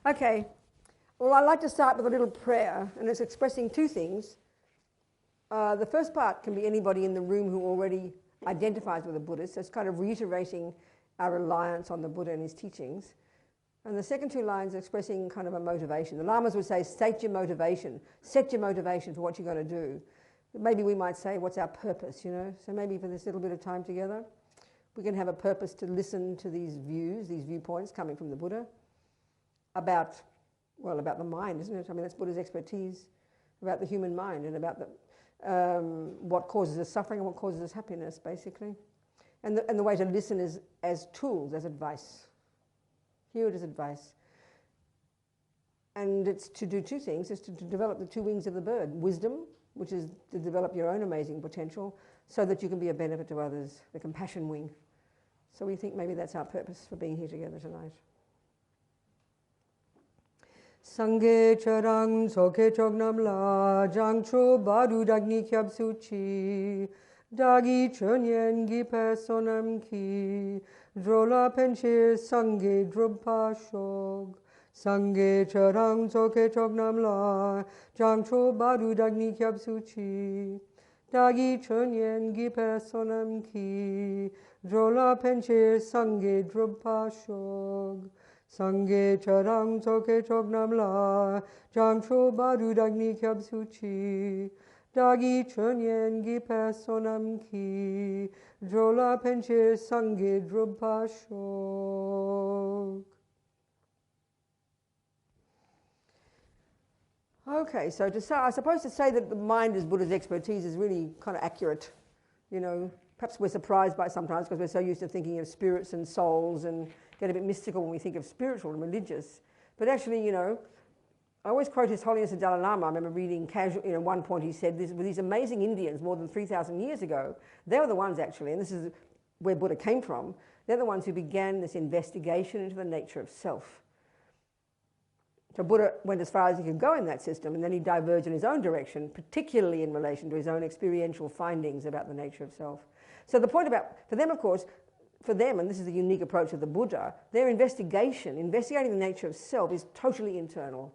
Okay, well, I'd like to start with a little prayer, and it's expressing two things. The first part can be anybody in the room who already identifies with a Buddhist, so it's kind of reiterating our reliance on the Buddha and his teachings. And the second two lines are expressing kind of a motivation. The Lamas would say, state your motivation, set your motivation for what you're going to do. Maybe we might say, what's our purpose, you know? So maybe for this little bit of time together, we can have a purpose to listen to these views, these viewpoints coming from the Buddha about, well, about the mind, isn't it? I mean, that's Buddha's expertise, about the human mind and about what causes us suffering and what causes us happiness, basically. And the way to listen is as tools, as advice. Hear it as advice. And it's to do two things. It's to develop the two wings of the bird. Wisdom, which is to develop your own amazing potential so that you can be a benefit to others. The compassion wing. So we think maybe that's our purpose for being here together tonight. Sangye charang soke chognam la jangcho baru dagni kyab suchi dagi chönyen gi personam ki drola penche sangye druppa shog sangye charang soke chognam la jangcho baru dagni kyab suchi dagi chönyen gi personam ki drola penche sangye druppa shog Sangye charang soke chognam la jamcho baru dagni kyab suchi dagi chönyen gi personam ki drola penche sangye druppa shog. Okay, so I suppose to say that the mind is Buddha's expertise is really kind of accurate. You know, perhaps we're surprised by it sometimes because we're so used to thinking of spirits and souls and get a bit mystical when we think of spiritual and religious. But actually, you know, I always quote His Holiness the Dalai Lama. I remember reading one point he said, with these amazing Indians more than 3,000 years ago, they were the ones actually, and this is where Buddha came from, they're the ones who began this investigation into the nature of self. So Buddha went as far as he could go in that system, and then he diverged in his own direction, particularly in relation to his own experiential findings about the nature of self. So the point about, for them of course, for them, and this is the unique approach of the Buddha, their investigating the nature of self is totally internal.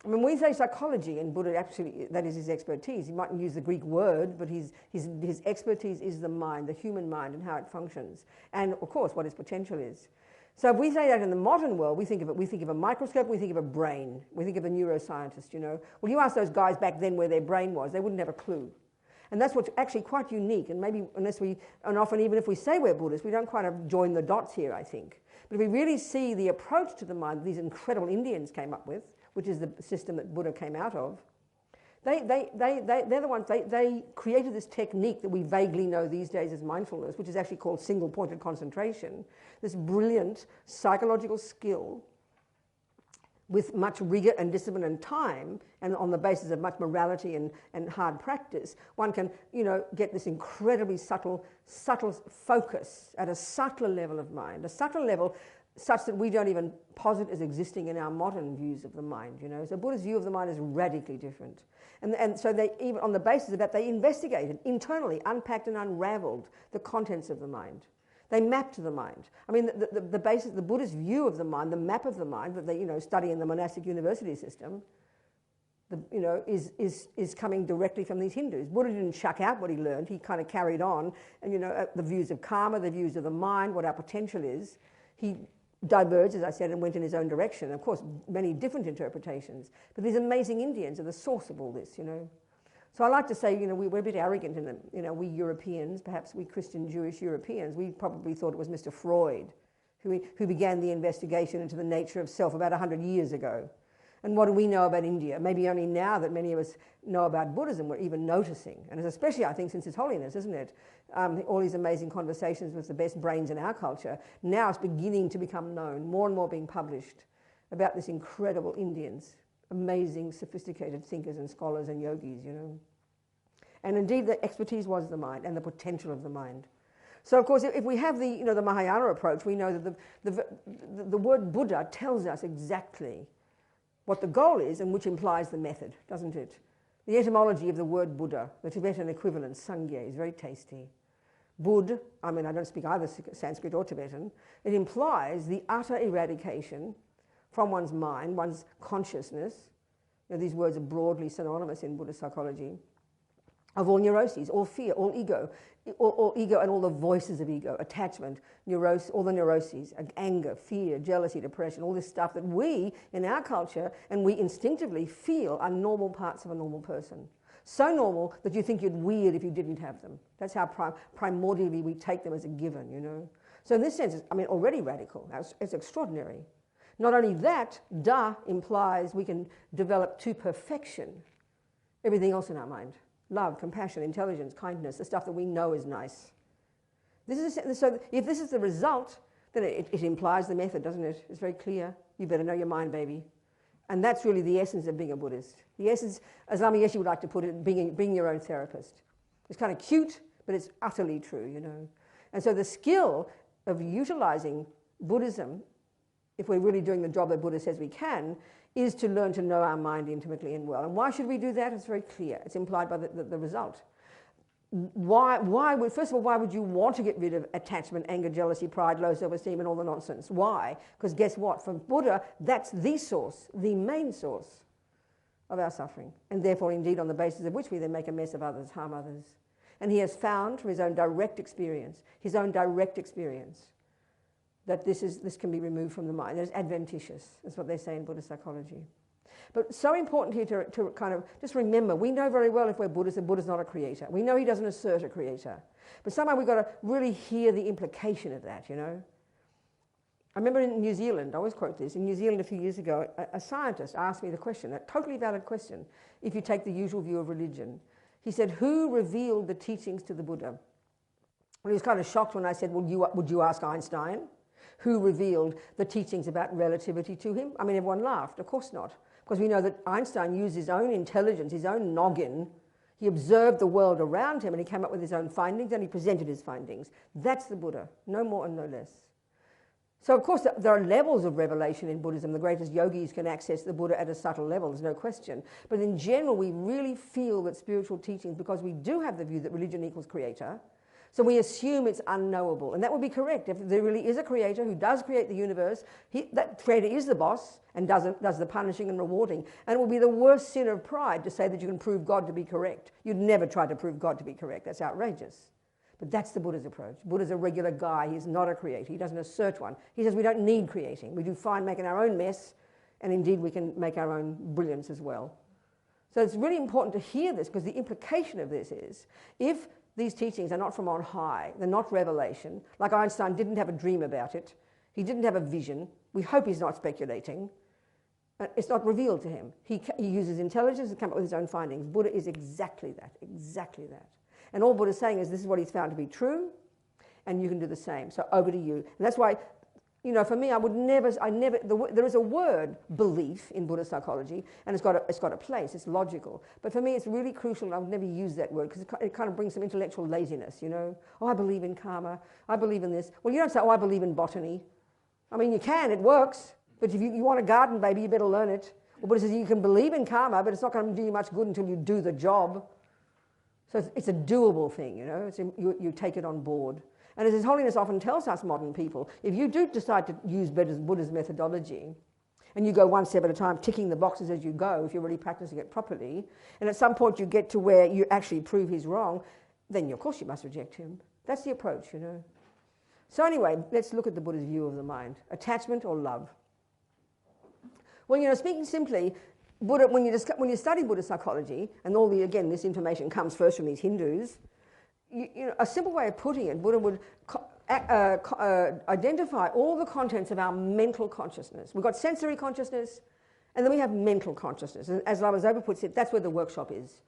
I mean, when we say psychology, and Buddha actually, that is his expertise, he mightn't use the Greek word, but his expertise is the mind, the human mind, and how it functions. And of course, what its potential is. So if we say that in the modern world, we think of a microscope, we think of a brain, we think of a neuroscientist, you know. Well, you ask those guys back then where their brain was, they wouldn't have a clue. And that's what's actually quite unique, and maybe and often even if we say we're Buddhists, we don't quite have joined the dots here, I think. But if we really see the approach to the mind these incredible Indians came up with, which is the system that Buddha came out of, they're the ones, they created this technique that we vaguely know these days as mindfulness, which is actually called single-pointed concentration, this brilliant psychological skill with much rigor and discipline and time, and on the basis of much morality and hard practice, one can, you know, get this incredibly subtle focus at a subtler level of mind, a subtle level such that we don't even posit as existing in our modern views of the mind, you know. So Buddha's view of the mind is radically different. And so they, even on the basis of that, they investigated internally, unpacked and unraveled the contents of the mind. They mapped the mind. I mean, the basis, the Buddhist view of the mind, the map of the mind that they, you know, study in the monastic university system, you know, is coming directly from these Hindus. Buddha didn't chuck out what he learned. He kind of carried on, and you know, the views of karma, the views of the mind, what our potential is. He diverged, as I said, and went in his own direction. Of course, many different interpretations. But these amazing Indians are the source of all this, you know. So I like to say, you know, we're a bit arrogant in them. You know, we Europeans, perhaps we Christian Jewish Europeans, we probably thought it was Mr. Freud who began the investigation into the nature of self about 100 years ago. And what do we know about India? Maybe only now that many of us know about Buddhism, we're even noticing. And especially, I think, since His Holiness, isn't it? All these amazing conversations with the best brains in our culture, now it's beginning to become known, more and more being published, about this incredible Indians, amazing, sophisticated thinkers and scholars and yogis, you know. And indeed, the expertise was the mind and the potential of the mind. So, of course, if we have the, you know, the Mahayana approach, we know that the word Buddha tells us exactly what the goal is, and which implies the method, doesn't it? The etymology of the word Buddha, the Tibetan equivalent, Sangye, is very tasty. Bud, I mean, I don't speak either Sanskrit or Tibetan, it implies the utter eradication from one's mind, one's consciousness. You know, these words are broadly synonymous in Buddhist psychology. Of all neuroses, all fear, all ego and all the voices of ego, attachment, all the neuroses, anger, fear, jealousy, depression, all this stuff that we, in our culture, and we instinctively feel are normal parts of a normal person. So normal that you think you'd weird if you didn't have them. That's how primordially we take them as a given, you know. So in this sense, I mean, already radical. It's extraordinary. Not only that, da implies we can develop to perfection everything else in our mind. Love, compassion, intelligence, kindness, the stuff that we know is nice. So if this is the result, then it implies the method, doesn't it? It's very clear. You better know your mind, baby. And that's really the essence of being a Buddhist. The essence, as Lama Yeshe would like to put it, being your own therapist. It's kind of cute, but it's utterly true, you know. And so the skill of utilizing Buddhism, if we're really doing the job that Buddha says we can, is to learn to know our mind intimately and well. And why should we do that? It's very clear. It's implied by the result. First of all, why would you want to get rid of attachment, anger, jealousy, pride, low self-esteem, and all the nonsense? Why? Because guess what? For Buddha, that's the source, the main source of our suffering. And therefore, indeed, on the basis of which we then make a mess of others, harm others. And he has found from his own direct experience, that this can be removed from the mind. It's adventitious. That's what they say in Buddhist psychology. But so important here to kind of just remember, we know very well if we're Buddhists that Buddha's not a creator. We know he doesn't assert a creator. But somehow we've got to really hear the implication of that, you know. I remember in New Zealand, I always quote this, in New Zealand a few years ago, a scientist asked me the question, a totally valid question, if you take the usual view of religion. He said, who revealed the teachings to the Buddha? Well, he was kind of shocked when I said, well, would you ask Einstein? Who revealed the teachings about relativity to him? I mean, everyone laughed. Of course not. Because we know that Einstein used his own intelligence, his own noggin. He observed the world around him and he came up with his own findings and he presented his findings. That's the Buddha, no more and no less. So, of course, there are levels of revelation in Buddhism. The greatest yogis can access the Buddha at a subtle level, there's no question. But in general, we really feel that spiritual teachings, because we do have the view that religion equals creator, so we assume it's unknowable. And that would be correct. If there really is a creator who does create the universe, that creator is the boss and does the punishing and rewarding. And it would be the worst sin of pride to say that you can prove God to be correct. You'd never try to prove God to be correct. That's outrageous. But that's the Buddha's approach. Buddha's a regular guy. He's not a creator. He doesn't assert one. He says we don't need creating. We do fine making our own mess, and indeed we can make our own brilliance as well. So it's really important to hear this, because the implication of this is, if these teachings are not from on high, they're not revelation, like Einstein didn't have a dream about it, he didn't have a vision, we hope he's not speculating, it's not revealed to him. He uses intelligence to come up with his own findings. Buddha is exactly that, exactly that. And all Buddha's saying is this is what he's found to be true, and you can do the same. So over to you. And that's why, you know, for me, there is a word, belief, in Buddhist psychology, and it's got a place, it's logical. But for me, it's really crucial, and I would never use that word, because it kind of brings some intellectual laziness, you know. Oh, I believe in karma, I believe in this. Well, you don't say, oh, I believe in botany. I mean, you can, it works, but if you want a garden, baby, you better learn it. Well, Buddha says you can believe in karma, but it's not going to do you much good until you do the job. So it's a doable thing, you know. You take it on board. And as His Holiness often tells us modern people, if you do decide to use Buddha's methodology, and you go one step at a time, ticking the boxes as you go, if you're really practicing it properly, and at some point you get to where you actually prove he's wrong, then of course you must reject him. That's the approach, you know. So anyway, let's look at the Buddha's view of the mind. Attachment or love? Well, you know, speaking simply, Buddha, when you study Buddhist psychology, and again, this information comes first from these Hindus, you know, a simple way of putting it, Buddha would identify all the contents of our mental consciousness. We've got sensory consciousness, and then we have mental consciousness. And as Lama Zopa puts it, that's where the workshop is.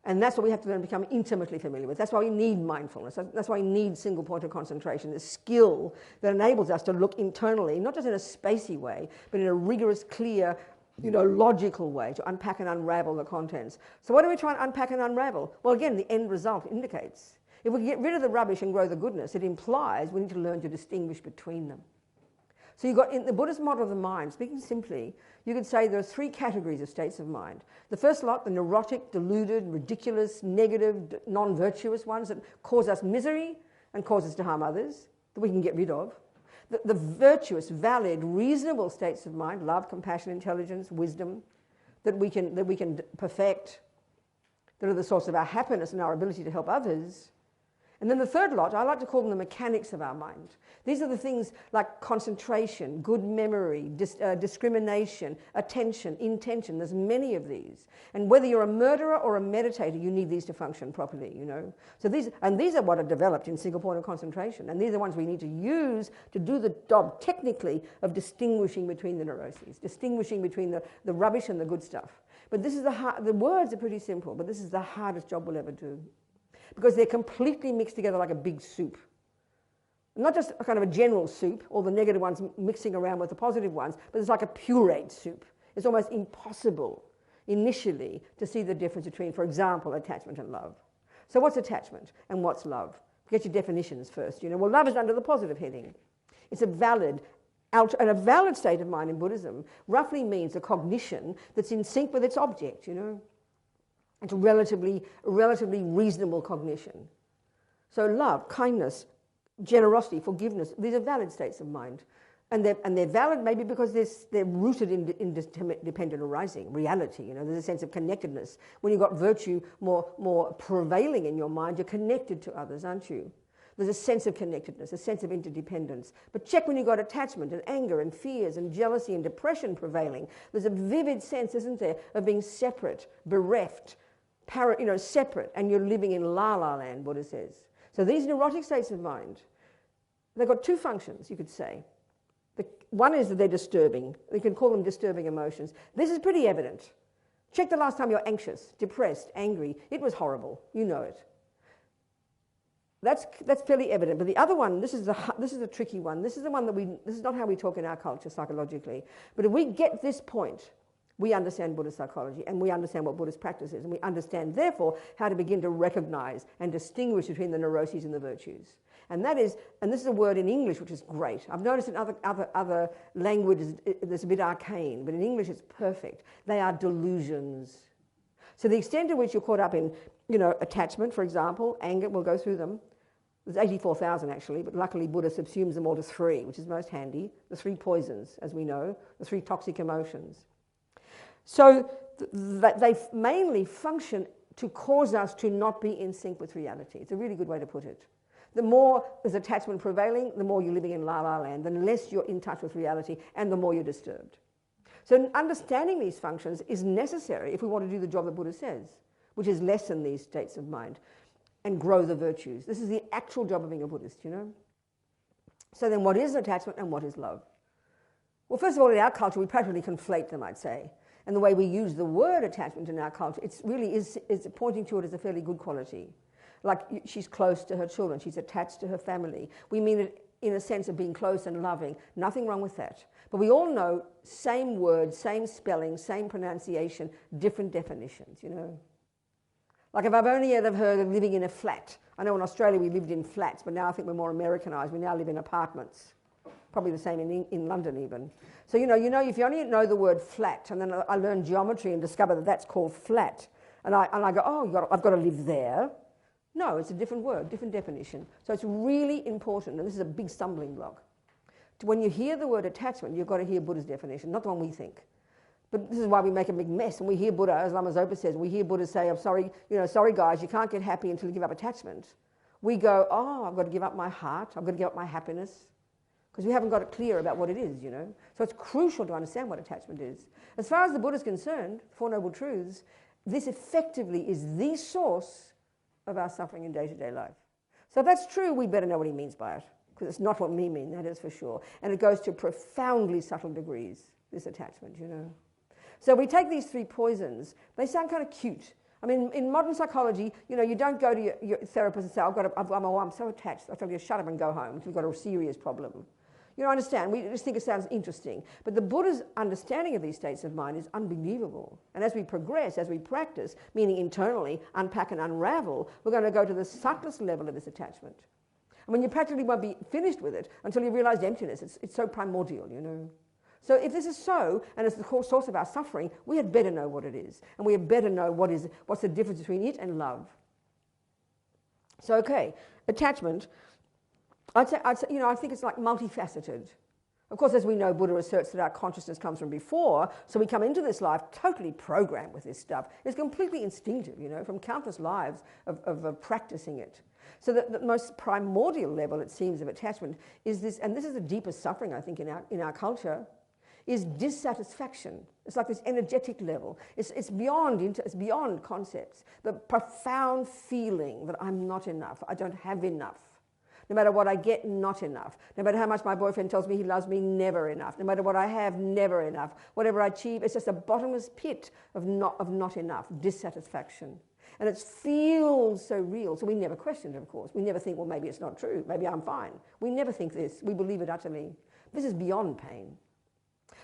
And that's what we have to learn to become intimately familiar with. That's why we need mindfulness. That's why we need single point of concentration, the skill that enables us to look internally, not just in a spacey way, but in a rigorous, clear, you know, logical way to unpack and unravel the contents. So what do we try and unpack and unravel? Well, again, the end result indicates. If we get rid of the rubbish and grow the goodness, it implies we need to learn to distinguish between them. So you've got, in the Buddhist model of the mind, speaking simply, you could say there are three categories of states of mind. The first lot, the neurotic, deluded, ridiculous, negative, non-virtuous ones that cause us misery and cause us to harm others, that we can get rid of. the virtuous, valid, reasonable states of mind, love, compassion, intelligence, wisdom, that we can perfect, that are the source of our happiness and our ability to help others. And then the third lot, I like to call them the mechanics of our mind. These are the things like concentration, good memory, discrimination, attention, intention. There's many of these. And whether you're a murderer or a meditator, you need these to function properly, you know. So these are what are developed in single point of concentration. And these are the ones we need to use to do the job technically of distinguishing between the neuroses, distinguishing between the rubbish and the good stuff. But this is the words are pretty simple, but this is the hardest job we'll ever do. Because they're completely mixed together like a big soup. Not just a kind of a general soup, all the negative ones mixing around with the positive ones, but it's like a pureed soup. It's almost impossible initially to see the difference between, for example, attachment and love. So what's attachment and what's love? Get your definitions first. You know, well, love is under the positive heading. It's a valid state of mind in Buddhism roughly means a cognition that's in sync with its object, you know. It's a relatively reasonable cognition. So love, kindness, generosity, forgiveness, these are valid states of mind. And they're valid maybe because they're rooted in dependent arising, reality. You know, there's a sense of connectedness. When you've got virtue more prevailing in your mind, you're connected to others, aren't you? There's a sense of connectedness, a sense of interdependence. But check when you've got attachment and anger and fears and jealousy and depression prevailing. There's a vivid sense, isn't there, of being separate, bereft, separate, and you're living in la-la land, Buddha says. So these neurotic states of mind, they've got two functions, you could say. One is that they're disturbing. You can call them disturbing emotions. This is pretty evident. Check the last time you're anxious, depressed, angry. It was horrible. You know it. That's fairly evident. But the other one, this is a tricky one. This is the one this is not how we talk in our culture psychologically. But if we get this point, we understand Buddhist psychology and we understand what Buddhist practice is, and we understand, therefore, how to begin to recognize and distinguish between the neuroses and the virtues. And this is a word in English which is great. I've noticed in other languages it's a bit arcane, but in English it's perfect. They are delusions. So the extent to which you're caught up in, attachment, for example, anger, we'll go through them. There's 84,000 actually, but luckily Buddha subsumes them all to 3, which is most handy. The 3 poisons, as we know, the 3 toxic emotions. So they mainly function to cause us to not be in sync with reality. It's a really good way to put it. The more there's attachment prevailing, the more you're living in la-la land, the less you're in touch with reality, and the more you're disturbed. So understanding these functions is necessary if we want to do the job that Buddha says, which is lessen these states of mind and grow the virtues. This is the actual job of being a Buddhist, you know. So then what is attachment and what is love? Well, first of all, in our culture, we practically conflate them, I'd say. And the way we use the word attachment in our culture, it really is pointing to it as a fairly good quality. Like she's close to her children, she's attached to her family. We mean it in a sense of being close and loving. Nothing wrong with that. But we all know same word, same spelling, same pronunciation, different definitions, you know. Like if I've only ever heard of living in a flat. I know in Australia we lived in flats, but now I think we're more Americanized. We now live in apartments. Probably the same in London even. So, you know, if you only know the word flat, and then I learned geometry and discovered that that's called flat, and I go, oh, I've got to live there. No, it's a different word, different definition. So it's really important, and this is a big stumbling block. When you hear the word attachment, you've got to hear Buddha's definition, not the one we think. But this is why we make a big mess. And we hear Buddha, as Lama Zopa says, we hear Buddha say, I'm sorry, sorry guys, you can't get happy until you give up attachment. We go, oh, I've got to give up my heart, I've got to give up my happiness. Because we haven't got it clear about what it is, you know. So it's crucial to understand what attachment is. As far as the Buddha is concerned, Four Noble Truths, this effectively is the source of our suffering in day-to-day life. So if that's true, we better know what he means by it. Because it's not what we mean, that is for sure. And it goes to profoundly subtle degrees, this attachment, you know. So we take these 3 poisons. They sound kind of cute. I mean, in modern psychology, you know, you don't go to your therapist and say, I'm so attached. I tell you, shut up and go home if you've got a serious problem. You know, understand, we just think it sounds interesting. But the Buddha's understanding of these states of mind is unbelievable. And as we progress, as we practice, meaning internally, unpack and unravel, we're going to go to the subtlest level of this attachment. I mean, you practically won't be finished with it until you realize emptiness. It's so primordial, you know. So if this is so, and it's the core source of our suffering, we had better know what it is. And we had better know what's the difference between it and love. So, okay, attachment. I'd say, you know, I think it's like multifaceted. Of course, as we know, Buddha asserts that our consciousness comes from before, so we come into this life totally programmed with this stuff. It's completely instinctive, you know, from countless lives of practicing it. So the most primordial level, it seems, of attachment is this, and this is the deepest suffering, I think, in our culture, is dissatisfaction. It's like this energetic level. It's beyond concepts. The profound feeling that I'm not enough, I don't have enough. No matter what I get, not enough. No matter how much my boyfriend tells me he loves me, never enough. No matter what I have, never enough. Whatever I achieve, it's just a bottomless pit of not enough, dissatisfaction. And it feels so real. So we never question it, of course. We never think, well, maybe it's not true. Maybe I'm fine. We never think this. We believe it utterly. This is beyond pain.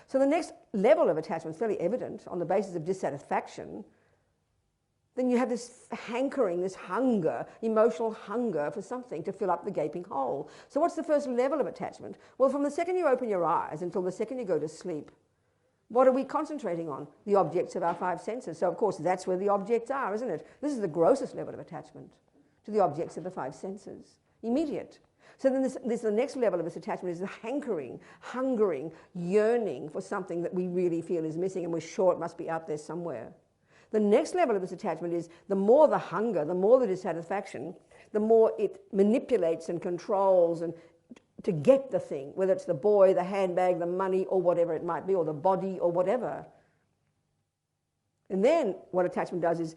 So the next level of attachment is fairly evident on the basis of dissatisfaction. Then you have this hankering, this hunger, emotional hunger for something to fill up the gaping hole. So what's the first level of attachment? Well, from the second you open your eyes until the second you go to sleep, what are we concentrating on? The objects of our five senses. So, of course, that's where the objects are, isn't it? This is the grossest level of attachment, to the objects of the five senses. Immediate. So then the next level of this attachment is the hankering, hungering, yearning for something that we really feel is missing and we're sure it must be out there somewhere. The next level of this attachment is the more the hunger, the more the dissatisfaction, the more it manipulates and controls and to get the thing, whether it's the boy, the handbag, the money, or whatever it might be, or the body, or whatever. And then what attachment does is,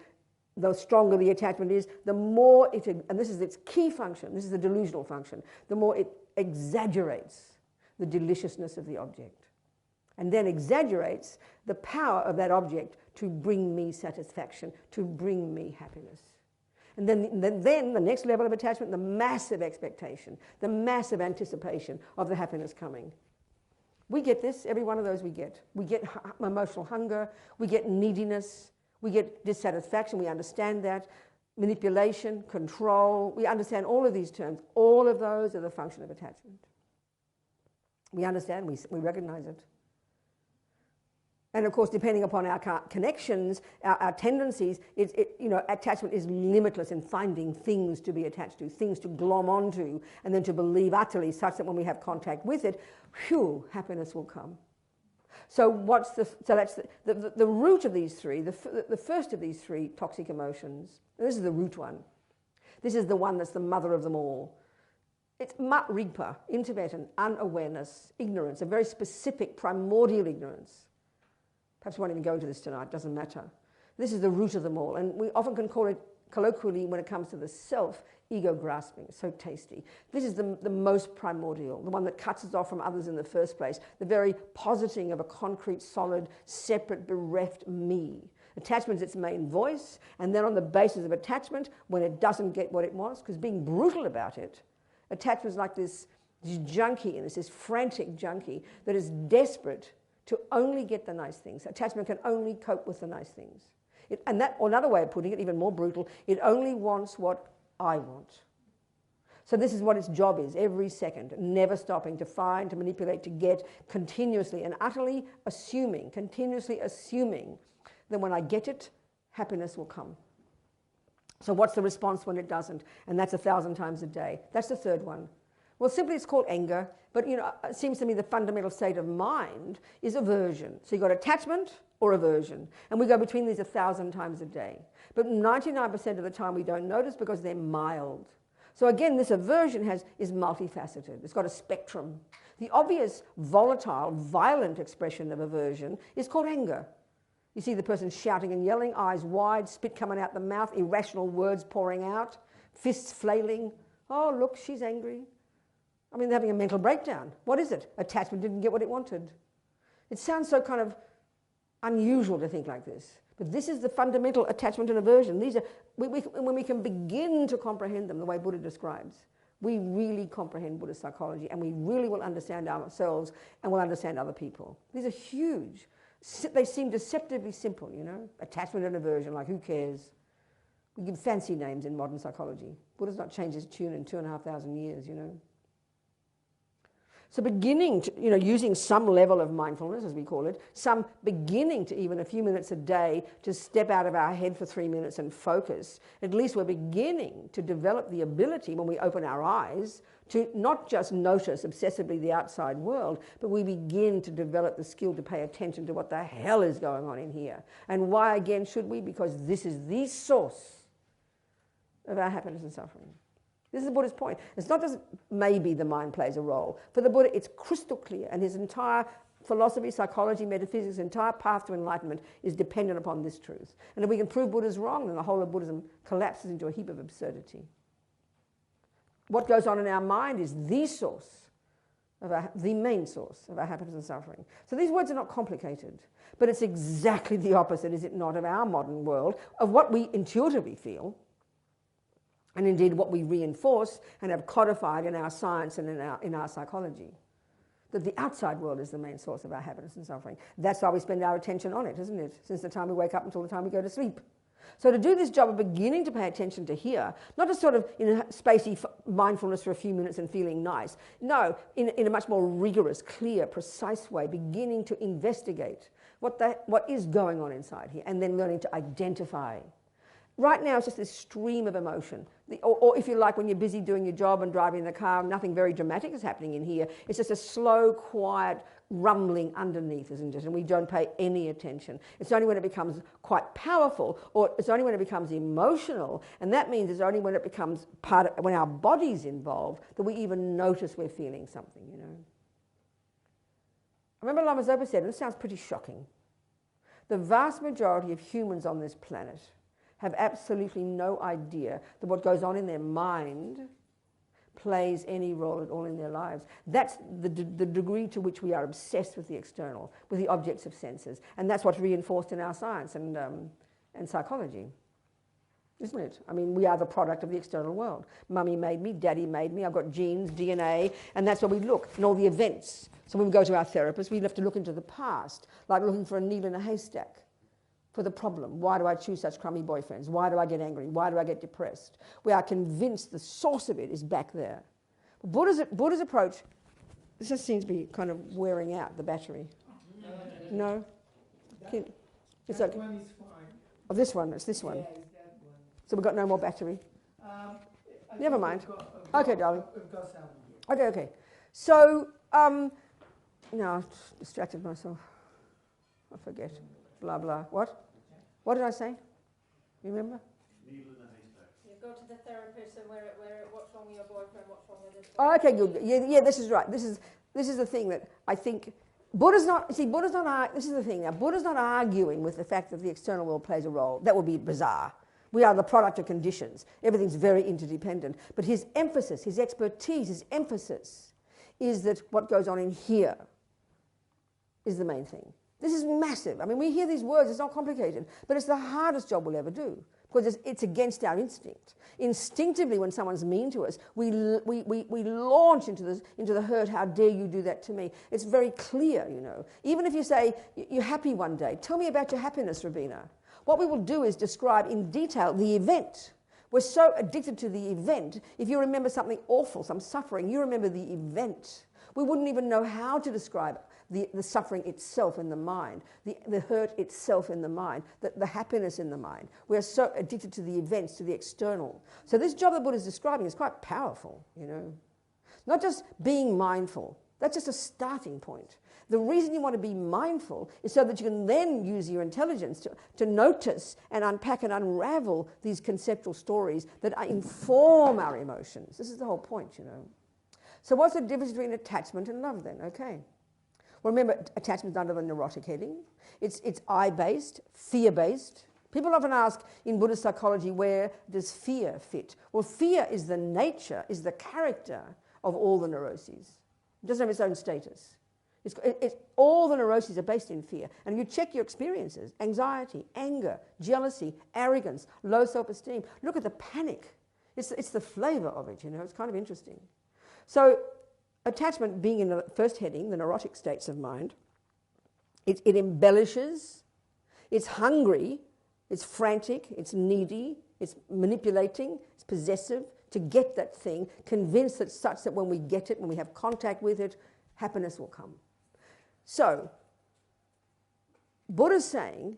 the stronger the attachment is, the more it, and this is its key function, this is the delusional function, the more it exaggerates the deliciousness of the object. And then exaggerates the power of that object to bring me satisfaction, to bring me happiness. And then the next level of attachment, the massive expectation, the massive anticipation of the happiness coming. We get this, every one of those we get. We get emotional hunger, we get neediness, we get dissatisfaction, we understand that, manipulation, control, we understand all of these terms. All of those are the function of attachment. We understand, we recognize it. And of course, depending upon our connections, our tendencies, you know, attachment is limitless in finding things to be attached to, things to glom onto, and then to believe utterly, such that when we have contact with it, phew, happiness will come. So that's the root of these three, the first of these three toxic emotions. And this is the root one. This is the one that's the mother of them all. It's mat rigpa, in Tibetan, unawareness, ignorance, a very specific primordial ignorance. Perhaps we won't even go into this tonight, doesn't matter. This is the root of them all, and we often can call it colloquially, when it comes to the self, ego grasping. It's so tasty. This is the most primordial, the one that cuts us off from others in the first place, the very positing of a concrete, solid, separate, bereft me. Attachment is its main voice, and then on the basis of attachment, when it doesn't get what it wants, because being brutal about it, attachment is like this junkie, and it's this frantic junkie that is desperate to only get the nice things. Attachment can only cope with the nice things. Or another way of putting it, even more brutal, it only wants what I want. So this is what its job is, every second, never stopping to find, to manipulate, to get, continuously and utterly assuming, continuously assuming that when I get it, happiness will come. So what's the response when it doesn't? And that's 1,000 times a day. That's the third one. Well, simply it's called anger, but you know, it seems to me the fundamental state of mind is aversion. So you've got attachment or aversion, and we go between these 1,000 times a day. But 99% of the time we don't notice because they're mild. So again, this aversion is multifaceted. It's got a spectrum. The obvious, volatile, violent expression of aversion is called anger. You see the person shouting and yelling, eyes wide, spit coming out the mouth, irrational words pouring out, fists flailing. Oh, look, she's angry. I mean, they're having a mental breakdown. What is it? Attachment didn't get what it wanted. It sounds so kind of unusual to think like this. But this is the fundamental attachment and aversion. These are, when we can begin to comprehend them the way Buddha describes, we really comprehend Buddhist psychology, and we really will understand ourselves and will understand other people. These are huge. They seem deceptively simple, you know. Attachment and aversion, like who cares? We give fancy names in modern psychology. Buddha's not changed his tune in 2,500 years, you know. So beginning to, using some level of mindfulness, as we call it, some beginning to even a few minutes a day to step out of our head for 3 minutes and focus, at least we're beginning to develop the ability when we open our eyes to not just notice obsessively the outside world, but we begin to develop the skill to pay attention to what the hell is going on in here. And why again should we? Because this is the source of our happiness and suffering. This is the Buddha's point. It's not just maybe the mind plays a role. For the Buddha, it's crystal clear, and his entire philosophy, psychology, metaphysics, entire path to enlightenment is dependent upon this truth. And if we can prove Buddha's wrong, then the whole of Buddhism collapses into a heap of absurdity. What goes on in our mind is the source of the main source of our happiness and suffering. So these words are not complicated, but it's exactly the opposite, is it not, of our modern world, of what we intuitively feel, and indeed what we reinforce and have codified in our science and in our psychology. That the outside world is the main source of our happiness and suffering. That's why we spend our attention on it, isn't it? Since the time we wake up until the time we go to sleep. So to do this job of beginning to pay attention to here, not just sort of in a spacey mindfulness for a few minutes and feeling nice. No, in a much more rigorous, clear, precise way, beginning to investigate what is going on inside here and then learning to identify. Right now, it's just this stream of emotion. Or if you like, when you're busy doing your job and driving the car, nothing very dramatic is happening in here. It's just a slow, quiet rumbling underneath, isn't it? And we don't pay any attention. It's only when it becomes quite powerful, or it's only when it becomes emotional, and that means it's only when it becomes when our body's involved, that we even notice we're feeling something, I remember Lama Yeshe said, and this sounds pretty shocking, the vast majority of humans on this planet have absolutely no idea that what goes on in their mind plays any role at all in their lives. That's the degree to which we are obsessed with the external, with the objects of senses. And that's what's reinforced in our science and psychology, isn't it? I mean, we are the product of the external world. Mummy made me, daddy made me, I've got genes, DNA, and that's where we look, and all the events. So when we go to our therapist, we have to look into the past, like looking for a needle in a haystack. For the problem. Why do I choose such crummy boyfriends? Why do I get angry? Why do I get depressed? We are convinced the source of it is back there. Buddha's approach, this just seems to be kind of wearing out the battery. No? It's okay. One is fine. Oh, this one, it's this one. Yeah, it's that one. So we've got no more battery. Never mind. Okay, darling. We've got some here. Okay. So, no, I've distracted myself. I forget. Blah, blah. What? What did I say? You remember? Needle in a haystack. You go to the therapist and what's wrong with your boyfriend, what's wrong with this one. Oh, okay, good. Yeah, this is right. This is the thing that I think Buddha's not. See, Buddha's not. This is the thing. Now, Buddha's not arguing with the fact that the external world plays a role. That would be bizarre. We are the product of conditions. Everything's very interdependent. But his emphasis, his expertise, his emphasis is that what goes on in here is the main thing. This is massive. I mean, we hear these words, it's not complicated, but it's the hardest job we'll ever do because it's against our instinct. Instinctively, when someone's mean to us, we launch into the hurt, how dare you do that to me. It's very clear, Even if you say, you're happy one day, tell me about your happiness, Robina. What we will do is describe in detail the event. We're so addicted to the event. If you remember something awful, some suffering, you remember the event. We wouldn't even know how to describe the suffering itself in the mind, the hurt itself in the mind, the happiness in the mind. We're so addicted to the events, to the external. So this job that Buddha is describing is quite powerful, Not just being mindful. That's just a starting point. The reason you want to be mindful is so that you can then use your intelligence to notice and unpack and unravel these conceptual stories that inform our emotions. This is the whole point, So what's the difference between attachment and love then? Okay. Well, remember, attachment is under the neurotic heading. It's I-based, fear-based. People often ask in Buddhist psychology, where does fear fit? Well, fear is the nature, is the character of all the neuroses. It doesn't have its own status. All the neuroses are based in fear. And if you check your experiences, anxiety, anger, jealousy, arrogance, low self-esteem, look at the panic. It's the flavor of it, It's kind of interesting. So attachment being in the first heading, the neurotic states of mind, it embellishes, it's hungry, it's frantic, it's needy, it's manipulating, it's possessive to get that thing, convinced that such that when we get it, when we have contact with it, happiness will come. So, Buddha's saying,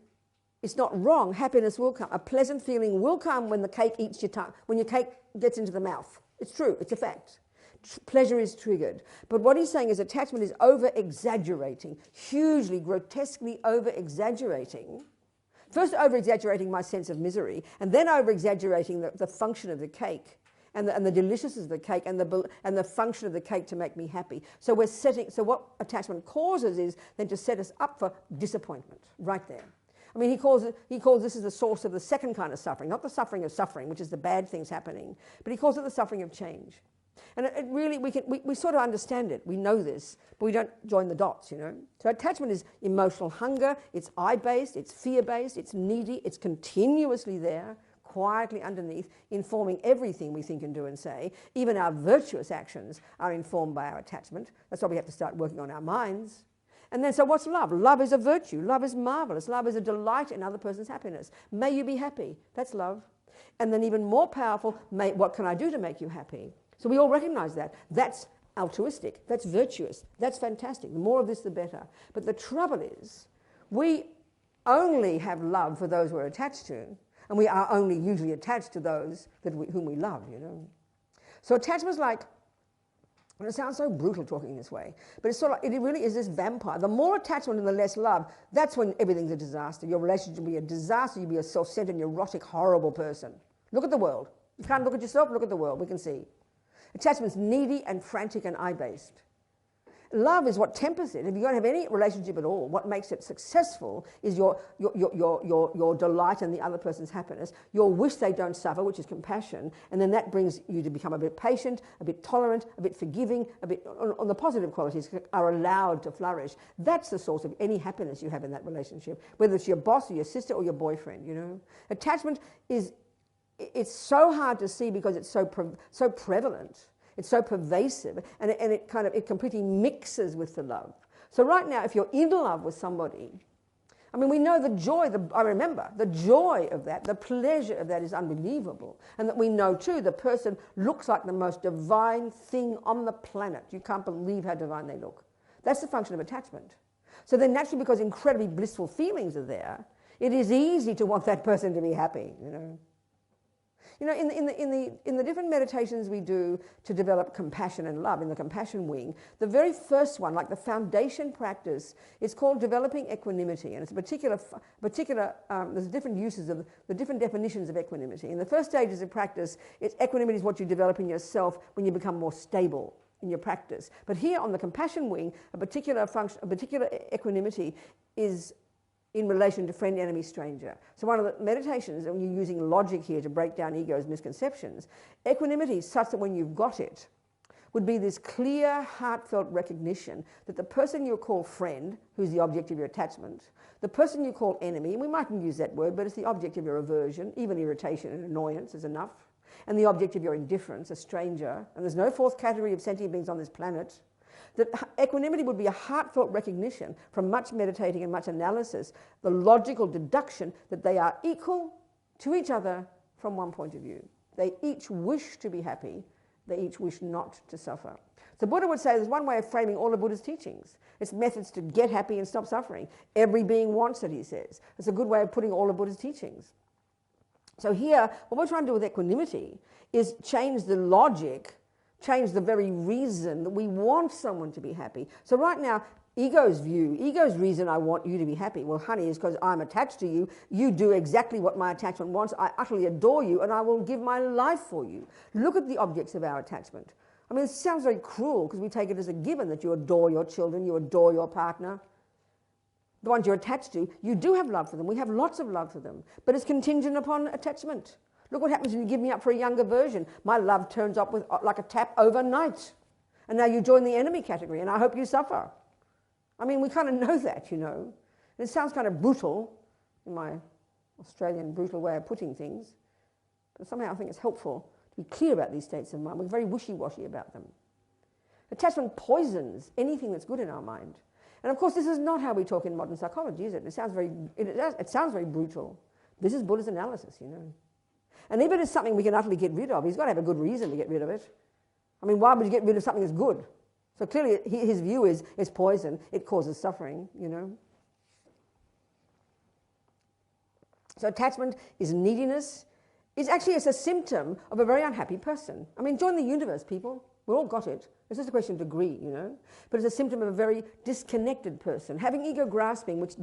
it's not wrong, happiness will come. A pleasant feeling will come when the cake eats your tongue, when your cake gets into the mouth. It's true, it's a fact. Pleasure is triggered. But what he's saying is attachment is over-exaggerating, hugely, grotesquely over-exaggerating. First over-exaggerating my sense of misery, and then over-exaggerating the function of the cake and the deliciousness of the cake and the function of the cake to make me happy. So what attachment causes is then to set us up for disappointment, right there. I mean, he calls this is the source of the second kind of suffering, not the suffering of suffering, which is the bad things happening, but he calls it the suffering of change. And it really, we sort of understand it, we know this, but we don't join the dots, you know. So attachment is emotional hunger, it's I-based, it's fear-based, it's needy, it's continuously there, quietly underneath, informing everything we think and do and say. Even our virtuous actions are informed by our attachment. That's why we have to start working on our minds. And then, so what's love? Love is a virtue. Love is marvelous. Love is a delight in other person's happiness. May you be happy. That's love. And then even more powerful, what can I do to make you happy? So we all recognize that. That's altruistic. That's virtuous. That's fantastic. The more of this, the better. But the trouble is, we only have love for those we're attached to, and we are only usually attached to those whom we love, you know. So attachment is like, and it sounds so brutal talking this way, but it's sort of like, it really is this vampire. The more attachment and the less love, that's when everything's a disaster. Your relationship will be a disaster. You'll be a self-centered, neurotic, horrible person. Look at the world. You can't look at yourself, look at the world. We can see. Attachment's needy and frantic and I-based. Love is what tempers it. If you're going to have any relationship at all, what makes it successful is your delight in the other person's happiness, your wish they don't suffer, which is compassion, and then that brings you to become a bit patient, a bit tolerant, a bit forgiving, a bit on the positive qualities are allowed to flourish. That's the source of any happiness you have in that relationship, whether it's your boss or your sister or your boyfriend, you know. Attachment it's so hard to see because it's so prevalent. It's so pervasive, and it completely mixes with the love. So right now, if you're in love with somebody, I mean, we know the joy, I remember, the joy of that, the pleasure of that is unbelievable. And that we know too, the person looks like the most divine thing on the planet. You can't believe how divine they look. That's the function of attachment. So then naturally, because incredibly blissful feelings are there, it is easy to want that person to be happy, you know. You know, in the different meditations we do to develop compassion and love, in the compassion wing, the very first one, like the foundation practice, is called developing equanimity. And it's there's different uses of the different definitions of equanimity. In the first stages of practice, equanimity is what you develop in yourself when you become more stable in your practice. But here on the compassion wing, a particular equanimity is in relation to friend, enemy, stranger. So one of the meditations, and you're using logic here to break down ego's misconceptions, equanimity such that when you've got it, would be this clear, heartfelt recognition that the person you call friend, who's the object of your attachment, the person you call enemy, and we mightn't use that word, but it's the object of your aversion, even irritation and annoyance is enough, and the object of your indifference, a stranger, and there's no fourth category of sentient beings on this planet, that equanimity would be a heartfelt recognition from much meditating and much analysis, the logical deduction that they are equal to each other from one point of view. They each wish to be happy. They each wish not to suffer. So Buddha would say there's one way of framing all of Buddha's teachings. It's methods to get happy and stop suffering. Every being wants it, he says. It's a good way of putting all of Buddha's teachings. So here, what we're trying to do with equanimity is change the logic, change the very reason that we want someone to be happy. So right now, ego's reason I want you to be happy, well, honey, is because I'm attached to you. You do exactly what my attachment wants. I utterly adore you, and I will give my life for you. Look at the objects of our attachment. I mean, it sounds very cruel because we take it as a given that you adore your children, you adore your partner. The ones you're attached to, you do have love for them. We have lots of love for them, but it's contingent upon attachment. Look what happens when you give me up for a younger version. My love turns up with like a tap overnight. And now you join the enemy category, and I hope you suffer. I mean, we kind of know that, you know. And it sounds kind of brutal, in my Australian brutal way of putting things. But somehow I think it's helpful to be clear about these states of mind. We're very wishy-washy about them. Attachment poisons anything that's good in our mind. And of course, this is not how we talk in modern psychology, is it? It sounds very brutal. This is Buddha's analysis, you know. And if it is something we can utterly get rid of, he's got to have a good reason to get rid of it. I mean, why would you get rid of something that's good? So clearly his view is it's poison, it causes suffering, you know. So attachment is neediness. It's a symptom of a very unhappy person. I mean, join the universe, people. We've all got it. It's just a question of degree, you know. But it's a symptom of a very disconnected person. Having ego grasping, which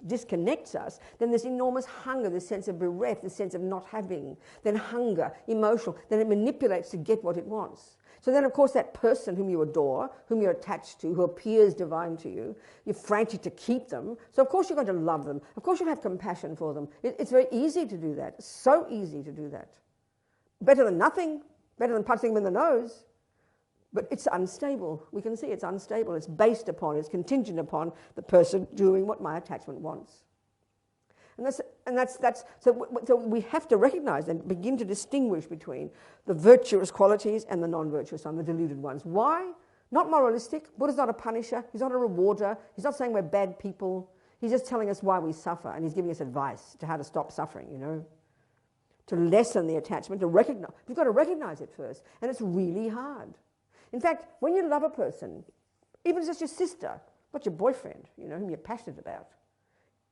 disconnects us, then there's enormous hunger, this sense of bereft, this sense of not having, then hunger, emotional, then it manipulates to get what it wants. So then, of course, that person whom you adore, whom you're attached to, who appears divine to you, you're frantic to keep them. So, of course, you're going to love them. Of course, you'll have compassion for them. It's very easy to do that. So easy to do that. Better than nothing. Better than punching them in the nose. But it's unstable. We can see it's unstable. It's based upon, it's contingent upon the person doing what my attachment wants. So we have to recognize and begin to distinguish between the virtuous qualities and the non-virtuous ones, the deluded ones. Why? Not moralistic. Buddha's not a punisher. He's not a rewarder. He's not saying we're bad people. He's just telling us why we suffer, and he's giving us advice to how to stop suffering, you know. To lessen the attachment, to recognize. You've got to recognize it first, and it's really hard. In fact, when you love a person, even if it's just your sister, not your boyfriend, you know, whom you're passionate about,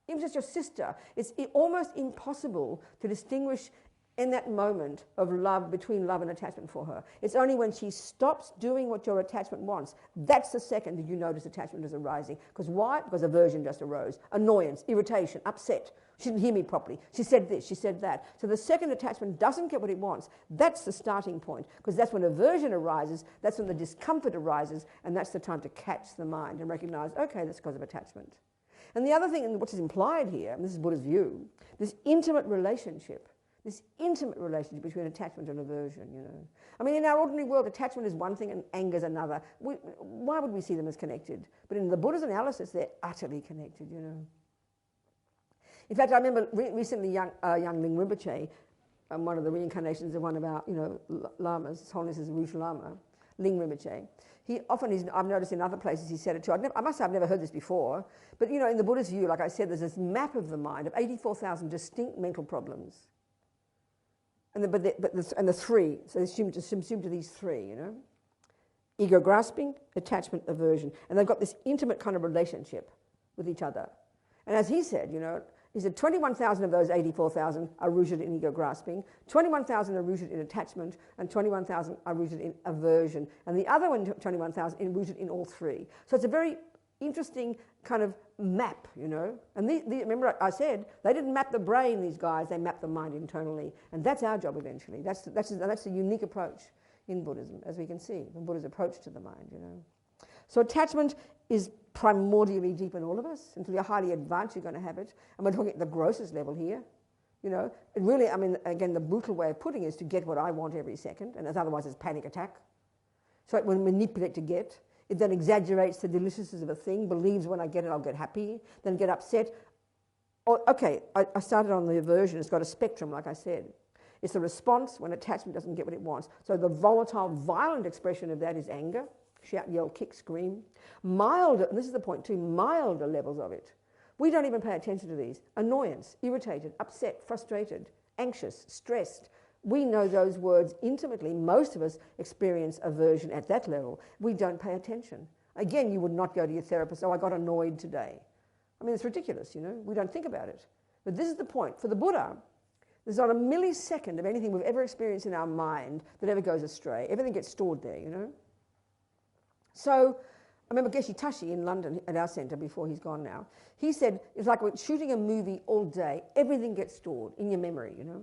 even if it's your sister, it's almost impossible to distinguish in that moment of love between love and attachment for her. It's only when she stops doing what your attachment wants, that's the second that you notice attachment is arising. Because why? Because aversion just arose. Annoyance, irritation, upset. She didn't hear me properly. She said this, she said that. So the second attachment doesn't get what it wants, that's the starting point. Because that's when aversion arises, that's when the discomfort arises, and that's the time to catch the mind and recognize, okay, that's because of attachment. And the other thing, which is implied here, and this is Buddha's view, this intimate relationship between attachment and aversion, you know. I mean, in our ordinary world, attachment is one thing and anger is another. Why would we see them as connected? But in the Buddha's analysis, they're utterly connected, you know. In fact, I remember recently young Ling Rinpoche, one of the reincarnations of one of our, you know, lamas, His Holiness is Rouge Lama, Ling Rinpoche. I've noticed in other places he said it too. I must say I've never heard this before, but you know, in the Buddhist view, like I said, there's this map of the mind of 84,000 distinct mental problems, and the three. So they assume to these three, you know, ego grasping, attachment, aversion, and they've got this intimate kind of relationship with each other. And as he said, you know, he said 21,000 of those 84,000 are rooted in ego grasping, 21,000 are rooted in attachment, and 21,000 are rooted in aversion. And the other 21,000 are rooted in all three. So it's a very interesting kind of map, you know. And remember I said, they didn't map the brain, these guys, they mapped the mind internally. And that's our job eventually. That's the unique approach in Buddhism, as we can see, the Buddha's approach to the mind, you know. So attachment is primordially deep in all of us. Until you're highly advanced, you're going to have it. And we're talking at the grossest level here. You know, it really, I mean, again, the brutal way of putting it is to get what I want every second, and otherwise it's panic attack. So it will manipulate to get. It then exaggerates the deliciousness of a thing, believes when I get it I'll get happy, then get upset. Oh, okay, I started on the aversion. It's got a spectrum, like I said. It's the response when attachment doesn't get what it wants. So the volatile, violent expression of that is anger. Shout, yell, kick, scream. Milder, and this is the point too, milder levels of it. We don't even pay attention to these. Annoyance, irritated, upset, frustrated, anxious, stressed. We know those words intimately. Most of us experience aversion at that level. We don't pay attention. Again, you would not go to your therapist, oh, I got annoyed today. I mean, it's ridiculous, you know. We don't think about it. But this is the point. For the Buddha, there's not a millisecond of anything we've ever experienced in our mind that ever goes astray. Everything gets stored there, you know. So I remember Geshe Tashi in London at our centre before he's gone now. He said it's like we're shooting a movie all day. Everything gets stored in your memory, you know.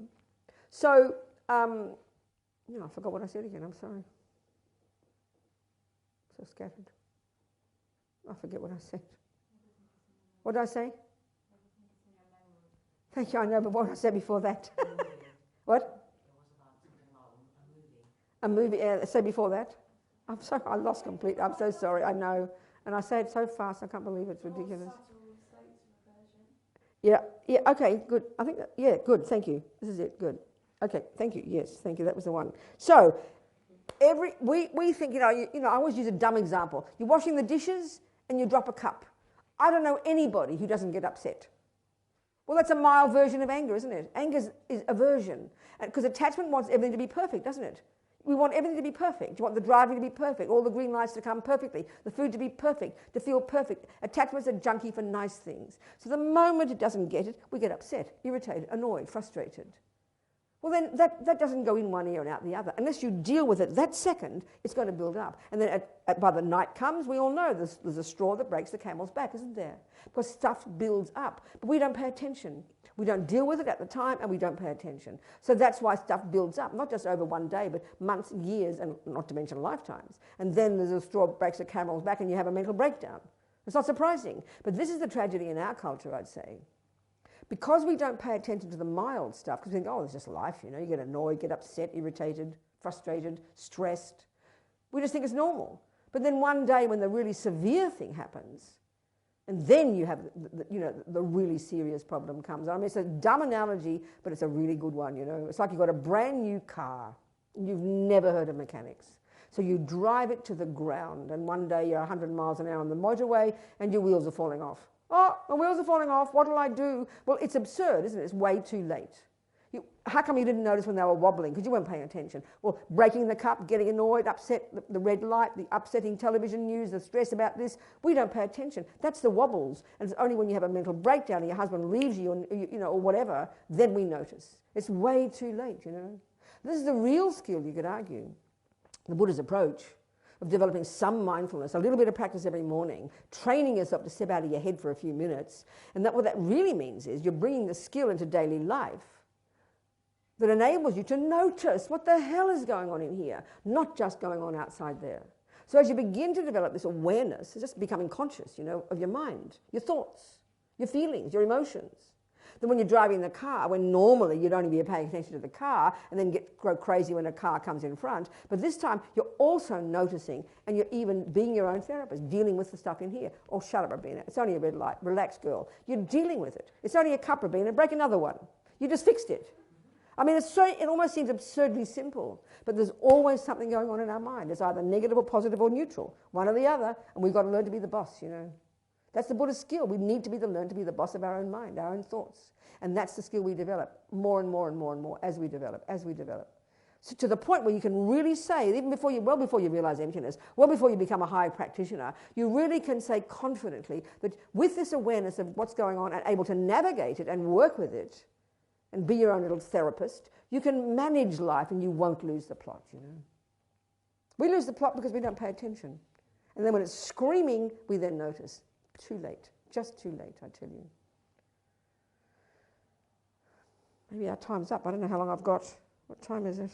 So, you know, I forgot what I said again. I'm sorry. So scattered. I forget what I said. What did I say? Thank you, I know, but what did I say before that? What? A movie, yeah, say before that. I'm sorry, I lost completely. I'm so sorry, I know. And I say it so fast, I can't believe it's ridiculous. Yeah, okay, good. I think that, yeah, good, thank you. This is it, good. Okay, thank you, yes, thank you, that was the one. So, we think, you know, I always use a dumb example. You're washing the dishes and you drop a cup. I don't know anybody who doesn't get upset. Well, that's a mild version of anger, isn't it? Anger is aversion. Because attachment wants everything to be perfect, doesn't it? We want everything to be perfect. You want the driving to be perfect, all the green lights to come perfectly, the food to be perfect, to feel perfect. Attachment's a junkie for nice things. So the moment it doesn't get it, we get upset, irritated, annoyed, frustrated. Well, then that doesn't go in one ear and out the other. Unless you deal with it that second, it's going to build up. And then by the night comes, we all know there's a straw that breaks the camel's back, isn't there? Because stuff builds up. But we don't pay attention. We don't deal with it at the time, and we don't pay attention. So that's why stuff builds up, not just over one day, but months, years, and not to mention lifetimes. And then there's a straw that breaks the camel's back, and you have a mental breakdown. It's not surprising. But this is the tragedy in our culture, I'd say. Because we don't pay attention to the mild stuff, because we think, oh, it's just life, you know, you get annoyed, get upset, irritated, frustrated, stressed. We just think it's normal. But then one day when the really severe thing happens, and then you have, the really serious problem comes. I mean, it's a dumb analogy, but it's a really good one, you know. It's like you've got a brand new car, and you've never heard of mechanics. So you drive it to the ground, and one day you're 100 miles an hour on the motorway, and your wheels are falling off. Oh, my wheels are falling off, what'll I do? Well, it's absurd, isn't it? It's way too late. How come you didn't notice when they were wobbling? Because you weren't paying attention. Well, breaking the cup, getting annoyed, upset, the red light, the upsetting television news, the stress about this, we don't pay attention. That's the wobbles. And it's only when you have a mental breakdown and your husband leaves you, or whatever, then we notice. It's way too late, you know. This is the real skill, you could argue. The Buddha's approach of developing some mindfulness, a little bit of practice every morning, training yourself to step out of your head for a few minutes. And what that really means is you're bringing the skill into daily life that enables you to notice what the hell is going on in here, not just going on outside there. So as you begin to develop this awareness, it's just becoming conscious, you know, of your mind, your thoughts, your feelings, your emotions. Then when you're driving the car, when normally you'd only be paying attention to the car and then go crazy when a car comes in front, but this time you're also noticing and you're even being your own therapist, dealing with the stuff in here. Oh, shut up, Robina, it's only a red light, relax, girl. You're dealing with it. It's only a cup, Robina, break another one. You just fixed it. I mean, it almost seems absurdly simple, but there's always something going on in our mind. It's either negative or positive or neutral, one or the other, and we've got to learn to be the boss, you know. That's the Buddha's skill. We need to learn to be the boss of our own mind, our own thoughts. And that's the skill we develop more and more and more and more as we develop. So to the point where you can really say, even before you realize emptiness, well before you become a high practitioner, you really can say confidently that with this awareness of what's going on and able to navigate it and work with it and be your own little therapist, you can manage life and you won't lose the plot, you know. We lose the plot because we don't pay attention. And then when it's screaming, we then notice. Too late, just too late, I tell you. Maybe our time's up. I don't know how long I've got. What time is it?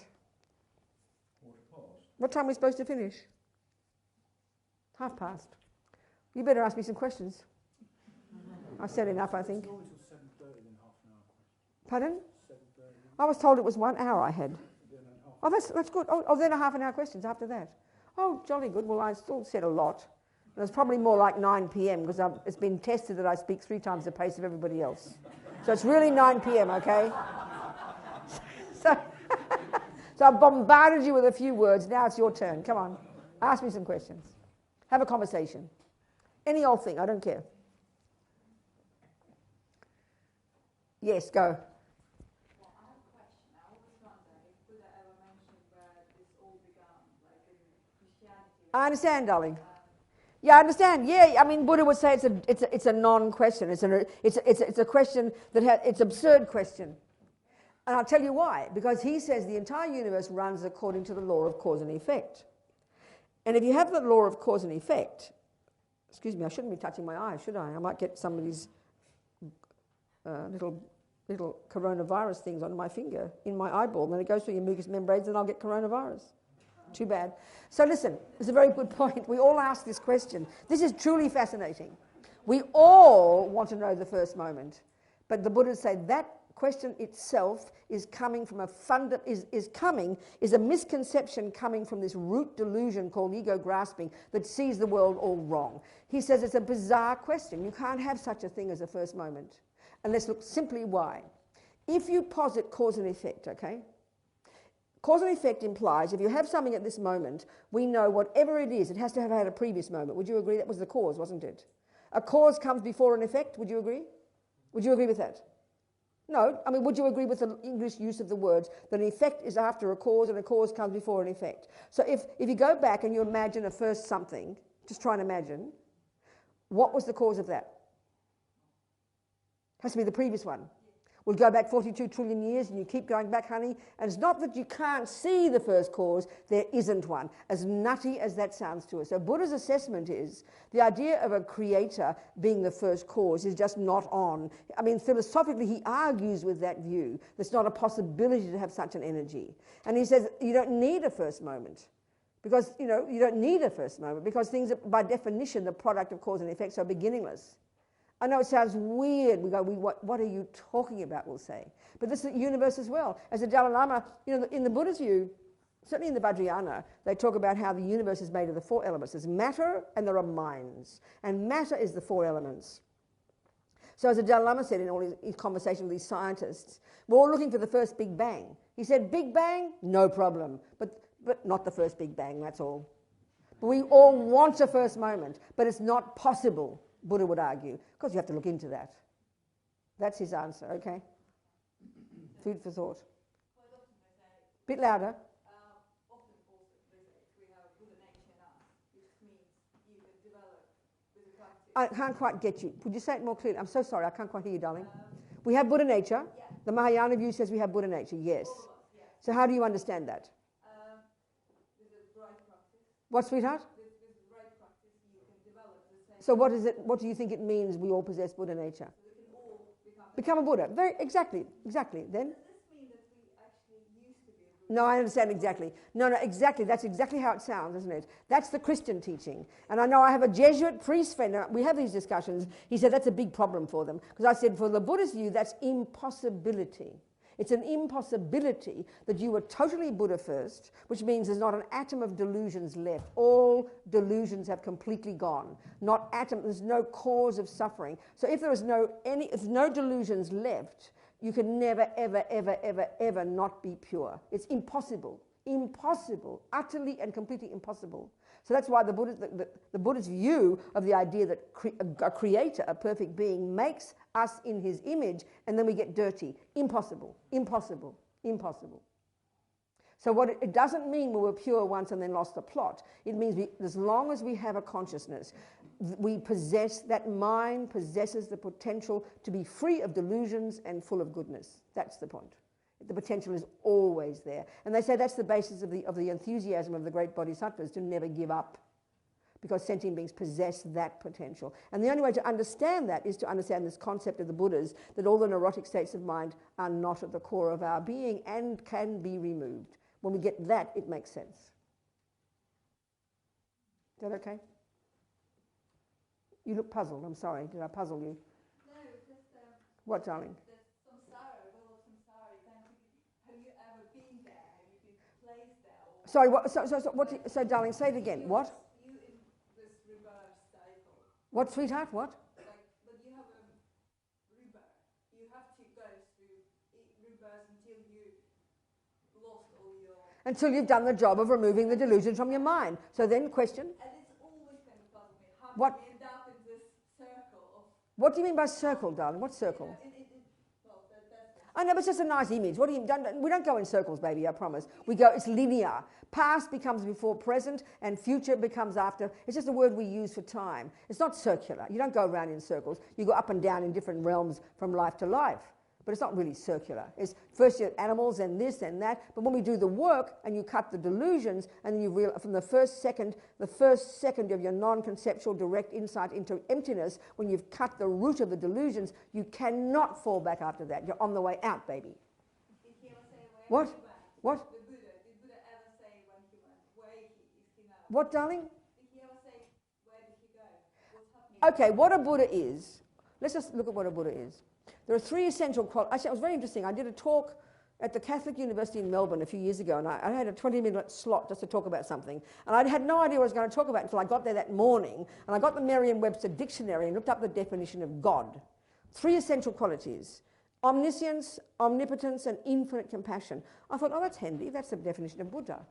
What time are we supposed to finish? 12:30. You better ask me some questions. I've said enough, I think. Pardon? I was told it was 1 hour I had. Oh, that's good. Oh, then a half an hour questions after that. Oh, jolly good. Well, I still said a lot. And it's probably more like 9 p.m. because it's been tested that I speak 3 times the pace of everybody else. So it's really 9 p.m., okay? So I've bombarded you with a few words. Now it's your turn. Come on. Ask me some questions. Have a conversation. Any old thing. I don't care. Yes, go. Well, I have a question. I always wonder if Buddha ever mentioned where this all began, like in Christianity. I understand, darling. Yeah, I understand. Yeah, I mean, Buddha would say it's a non-question. It's a question that it's an absurd question. And I'll tell you why. Because he says the entire universe runs according to the law of cause and effect. And if you have the law of cause and effect, excuse me, I shouldn't be touching my eye, should I? I might get some of these little coronavirus things on my finger, in my eyeball, and then it goes through your mucous membranes and I'll get coronavirus. Too bad. So listen, it's a very good point. We all ask this question. This is truly fascinating. We all want to know the first moment. But the Buddha said that question itself is coming from is a misconception coming from this root delusion called ego grasping that sees the world all wrong. He says it's a bizarre question. You can't have such a thing as a first moment. And let's look simply why. If you posit cause and effect, okay? Cause and effect implies if you have something at this moment, we know whatever it is, it has to have had a previous moment. Would you agree that was the cause, wasn't it? A cause comes before an effect, would you agree? Would you agree with that? No, I mean, would you agree with the English use of the words that an effect is after a cause and a cause comes before an effect? So if you go back and you imagine a first something, just try and imagine, what was the cause of that? Has to be the previous one. We'll go back 42 trillion years and you keep going back, honey. And it's not that you can't see the first cause, there isn't one. As nutty as that sounds to us. So Buddha's assessment is the idea of a creator being the first cause is just not on. I mean, philosophically, he argues with that view. There's not a possibility to have such an energy. And he says you don't need a first moment. Because, you don't need a first moment because things are, by definition, the product of cause and effect, so beginningless. I know it sounds weird. We go, what are you talking about, we'll say. But this is the universe as well. As the Dalai Lama, in the Buddha's view, certainly in the Vajrayana, they talk about how the universe is made of the four elements. There's matter and there are minds. And matter is the four elements. So as the Dalai Lama said in all his conversation with these scientists, we're all looking for the first Big Bang. He said, Big Bang, no problem. But not the first Big Bang, that's all. But we all want a first moment, but it's not possible, Buddha would argue, because you have to look into that. That's his answer, okay? Food for thought. Quite often they say, Bit louder. often also they say we have Buddha nature in us, which means you can develop with the practice. I can't quite get you. Would you say it more clearly? I'm so sorry, I can't quite hear you, darling. We have Buddha nature. Yeah. The Mahayana view says we have Buddha nature, yes. All of us, yeah. So how do you understand that? With the right practice. What, sweetheart? With the right practice, you can develop the same. So what is it? What do you think it means we all possess Buddha nature? So we can all Become a Buddha. Exactly. Then? Does this mean that we actually used to be a Buddha? No, I understand exactly. No, exactly. That's exactly how it sounds, isn't it? That's the Christian teaching. And I know I have a Jesuit priest friend. We have these discussions. He said that's a big problem for them. Because I said for the Buddhist view, that's impossibility. It's an impossibility that you were totally Buddha first, which means there's not an atom of delusions left. All delusions have completely gone. Not atom, there's no cause of suffering. So if there is if no delusions left, you can never, ever, ever, ever, ever not be pure. It's impossible. Impossible. Utterly and completely impossible. So that's why the Buddhist view of the idea that a creator, a perfect being, makes us in his image, and then we get dirty. Impossible, impossible, impossible. So what it doesn't mean we were pure once and then lost the plot. It means as long as we have a consciousness, we possess, that mind possesses the potential to be free of delusions and full of goodness. That's the point. The potential is always there. And they say that's the basis of the enthusiasm of the great bodhisattvas, to never give up. Because sentient beings possess that potential. And the only way to understand that is to understand this concept of the Buddhas, that all the neurotic states of mind are not at the core of our being and can be removed. When we get that, it makes sense. Is that okay? You look puzzled. I'm sorry. Did I puzzle you? No, just What, darling? the samsara, world of samsara. Have you ever been there? Have you been placed there? Or Sorry, so darling, say it again. What? you in this reverse cycle? What, sweetheart? What? But you have a rebirth. You have to go through rebirth until you lost all your. Until you've done the job of removing the delusions from your mind. So then, question. And it's always going to puzzle me. How What? do we end up in this circle of? What do you mean by circle, darling? What circle? Well, that's. I know, but it's just a nice image. What do you? We don't go in circles, baby. I promise. We go. It's linear. Past becomes before present, and future becomes after. It's just a word we use for time. It's not circular. You don't go around in circles. You go up and down in different realms from life to life. But it's not really circular. It's first you have animals and this and that. But when we do the work and you cut the delusions, and you realize from the first second of your non-conceptual direct insight into emptiness, when you've cut the root of the delusions, you cannot fall back after that. You're on the way out, baby. Did he ever say where What? he went? What? The Buddha. Did Buddha ever say when he went? Where is he now? What, darling? Did he ever say where did he go? What's happening? Okay, what a Buddha is. Let's just look at what a Buddha is. There are three essential qualities. Actually, it was very interesting. I did a talk at the Catholic University in Melbourne a few years ago, and I had a 20-minute slot just to talk about something. And I had no idea what I was going to talk about until I got there that morning, and I got the Merriam-Webster dictionary and looked up the definition of God. Three essential qualities: omniscience, omnipotence, and infinite compassion. I thought, oh, that's handy. That's the definition of Buddha.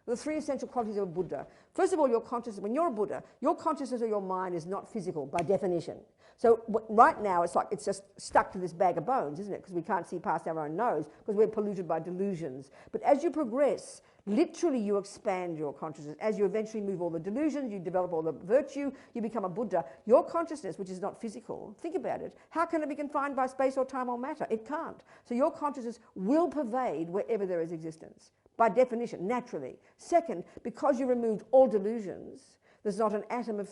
The three essential qualities of a Buddha. First of all, your consciousness. When you're a Buddha, your consciousness or your mind is not physical by definition. So right now it's like it's just stuck to this bag of bones, isn't it? Because we can't see past our own nose because we're polluted by delusions. But as you progress, literally you expand your consciousness. As you eventually move all the delusions, you develop all the virtue, you become a Buddha. Your consciousness, which is not physical, think about it, how can it be confined by space or time or matter? It can't. So your consciousness will pervade wherever there is existence, by definition, naturally. Second, because you removed all delusions, there's not an atom of...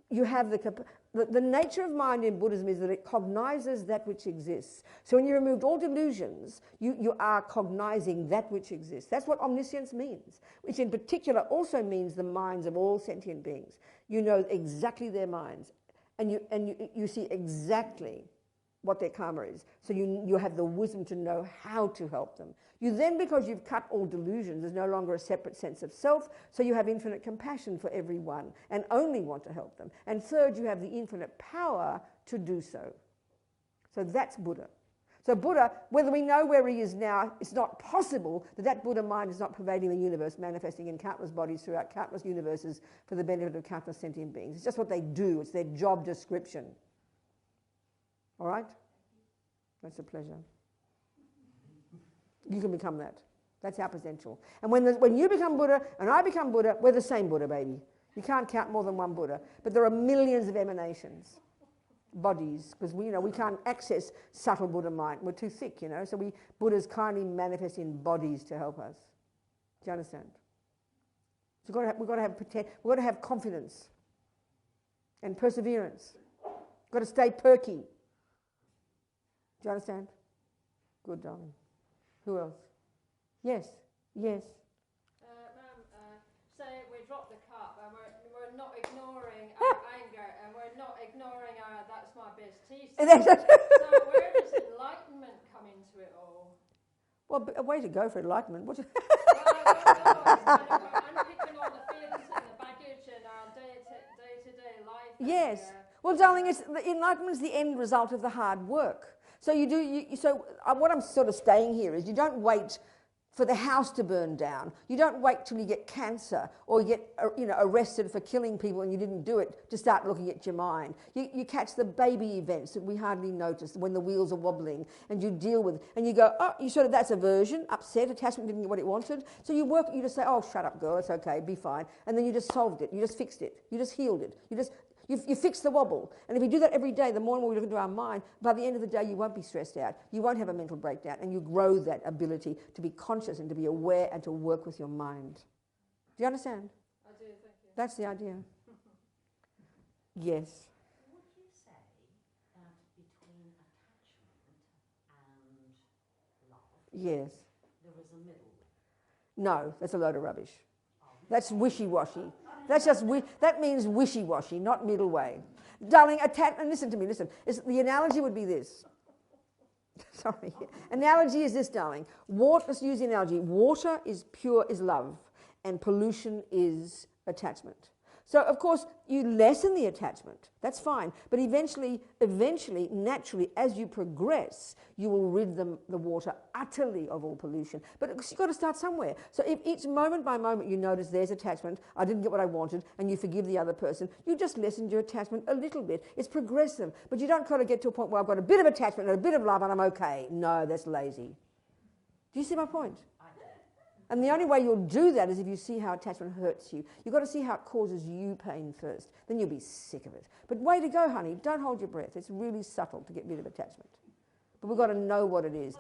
You have the nature of mind in Buddhism is that it cognizes that which exists. So when you removed all delusions, you are cognizing that which exists. That's what omniscience means, which in particular also means the minds of all sentient beings. You know exactly their minds, and you see exactly what their karma is. So you have the wisdom to know how to help them. You then, because you've cut all delusions, there's no longer a separate sense of self, so you have infinite compassion for everyone and only want to help them. And third, you have the infinite power to do so. So that's Buddha. So Buddha, whether we know where he is now, it's not possible that Buddha mind is not pervading the universe, manifesting in countless bodies throughout countless universes for the benefit of countless sentient beings. It's just what they do. It's their job description. All right? That's a pleasure. You can become that. That's our potential. And when you become Buddha and I become Buddha, we're the same Buddha, baby. You can't count more than one Buddha. But there are millions of emanations, bodies, because we can't access subtle Buddha mind. We're too thick, So Buddhas kindly manifest in bodies to help us. Do you understand? So we've got to have confidence and perseverance. We've got to stay perky. Do you understand? Good, darling. Who else? Yes, yes. Ma'am, say we drop the cup and we're not ignoring our anger and we're not ignoring our that's my bestie. So where does enlightenment come into it all? Well, a way to go for enlightenment. Well, I don't know. It's kind of unpicking all the feelings and the baggage in our day-to-day life. Yes. Well, darling, enlightenment is the end result of the hard work. So what I'm sort of saying here is you don't wait for the house to burn down. You don't wait till you get cancer or you get arrested for killing people and you didn't do it to start looking at your mind. You catch the baby events that we hardly notice when the wheels are wobbling and you deal with it. And you go, that's aversion, upset, attachment didn't get what it wanted. So you just say, oh, shut up, girl, it's okay, be fine. And then you just solved it, you just fixed it, you just healed it, you fix the wobble. And if we do that every day, the more and more we look into our mind, by the end of the day, you won't be stressed out. You won't have a mental breakdown. And you grow that ability to be conscious and to be aware and to work with your mind. Do you understand? I do, thank you. That's the idea. Yes. Would you say that between attachment and love, Yes. there is a middle? No, that's a load of rubbish. That's wishy-washy. That means wishy-washy, not middle way. Darling, and listen to me, listen. The analogy would be this. Sorry. Analogy is this, darling. Let's use the analogy. Water is love, and pollution is attachment. So, of course, you lessen the attachment. That's fine. But eventually, naturally, as you progress, you will rid the water utterly of all pollution. But you've got to start somewhere. So if each moment by moment you notice there's attachment, I didn't get what I wanted, and you forgive the other person, you just lessened your attachment a little bit. It's progressive. But you don't kind of get to a point where I've got a bit of attachment and a bit of love and I'm okay. No, that's lazy. Do you see my point? And the only way you'll do that is if you see how attachment hurts you. You've got to see how it causes you pain first. Then you'll be sick of it. But way to go, honey. Don't hold your breath. It's really subtle to get rid of attachment. But we've got to know what it is.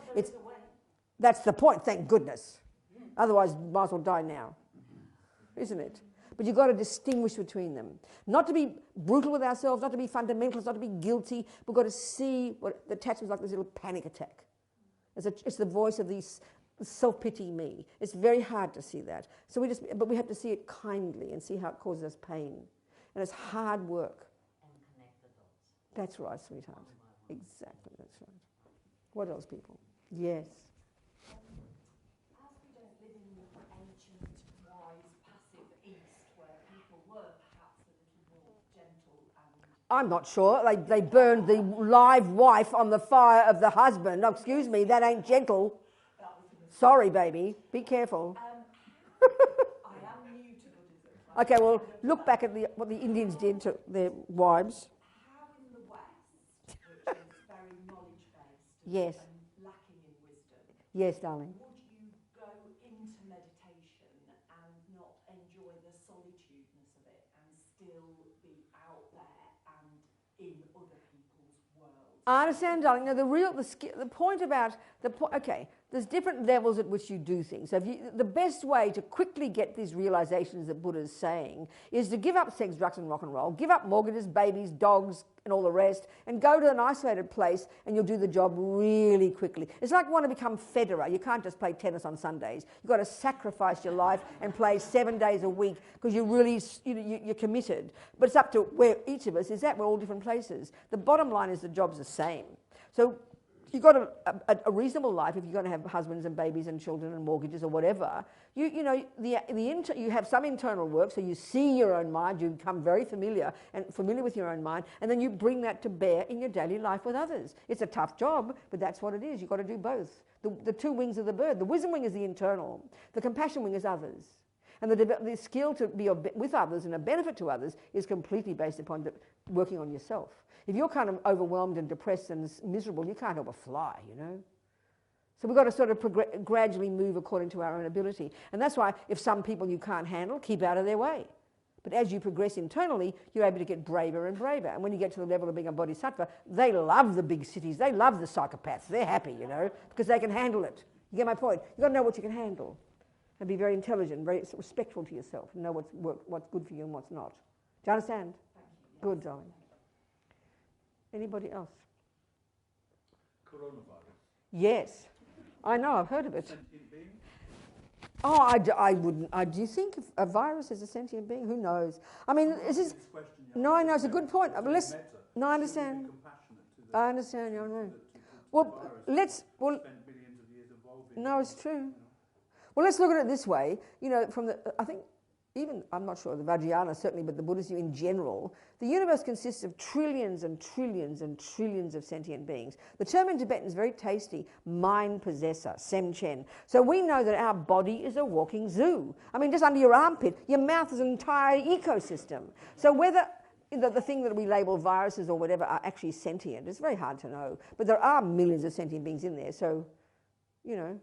That's the point, thank goodness. Otherwise, might as well die now. Isn't it? But you've got to distinguish between them. Not to be brutal with ourselves, not to be fundamentalist, not to be guilty. We've got to see what the attachment's like, this little panic attack. It's the voice of these... self-pity me. It's very hard to see that. But we have to see it kindly and see how it causes us pain. And it's hard work. And connect the dots. That's right, sweetheart. Exactly, that's right. What else, people? Yes. As we don't live in the ancient, wise, passive East, where people were perhaps a little more gentle and... I'm not sure. They burned the live wife on the fire of the husband. No, excuse me, that ain't gentle. Sorry, baby. Be careful. I am new to Buddhism. Okay, well, look back at what the Indians did to their wives. How in the West Yes. and lacking in wisdom, Yes, darling. would you go into meditation and not enjoy the solitudeness of it and still be out there and in other people's worlds? I understand, darling. No, the point about okay, there's different levels at which you do things. So the best way to quickly get these realizations that Buddha's saying is to give up sex, drugs, and rock and roll, give up mortgages, babies, dogs, and all the rest, and go to an isolated place, and you'll do the job really quickly. It's like wanting to become Federer. You can't just play tennis on Sundays. You've got to sacrifice your life and play 7 days a week because you're committed. But it's up to where each of us is at. We're all different places. The bottom line is the job's the same. So you've got a reasonable life if you're going to have husbands and babies and children and mortgages or whatever. You have some internal work, so you see your own mind, you become very familiar with your own mind, and then you bring that to bear in your daily life with others. It's a tough job, but that's what it is. You've got to do both. The two wings of the bird. The wisdom wing is the internal. The compassion wing is others. And the skill to be with others and a benefit to others is completely based upon working on yourself. If you're kind of overwhelmed and depressed and miserable, you can't help but fly, you know. So we've got to sort of gradually move according to our own ability. And that's why if some people you can't handle, keep out of their way. But as you progress internally, you're able to get braver and braver. And when you get to the level of being a bodhisattva, they love the big cities. They love the psychopaths. They're happy, you know, because they can handle it. You get my point? You've got to know what you can handle. And be very intelligent, very respectful to yourself, and know what's good for you and what's not. Do you understand? Good, darling. Anybody else? Coronavirus. Yes. I know, I've heard of it. Sentient being? Oh, I wouldn't. Do you think a virus is a sentient being? Who knows? I mean, is this... No, I know, it's a good point. No, I understand. I understand, you know. Well, let's... Well, no, it's true. Well, let's look at it this way. You know, from the... I think... Even, I'm not sure, the Vajrayana certainly, but the Buddhism in general, the universe consists of trillions and trillions and trillions of sentient beings. The term in Tibetan is very tasty, mind possessor, semchen. So we know that our body is a walking zoo. I mean, just under your armpit, your mouth is an entire ecosystem. So whether the thing that we label viruses or whatever are actually sentient, it's very hard to know. But there are millions of sentient beings in there, so, you know,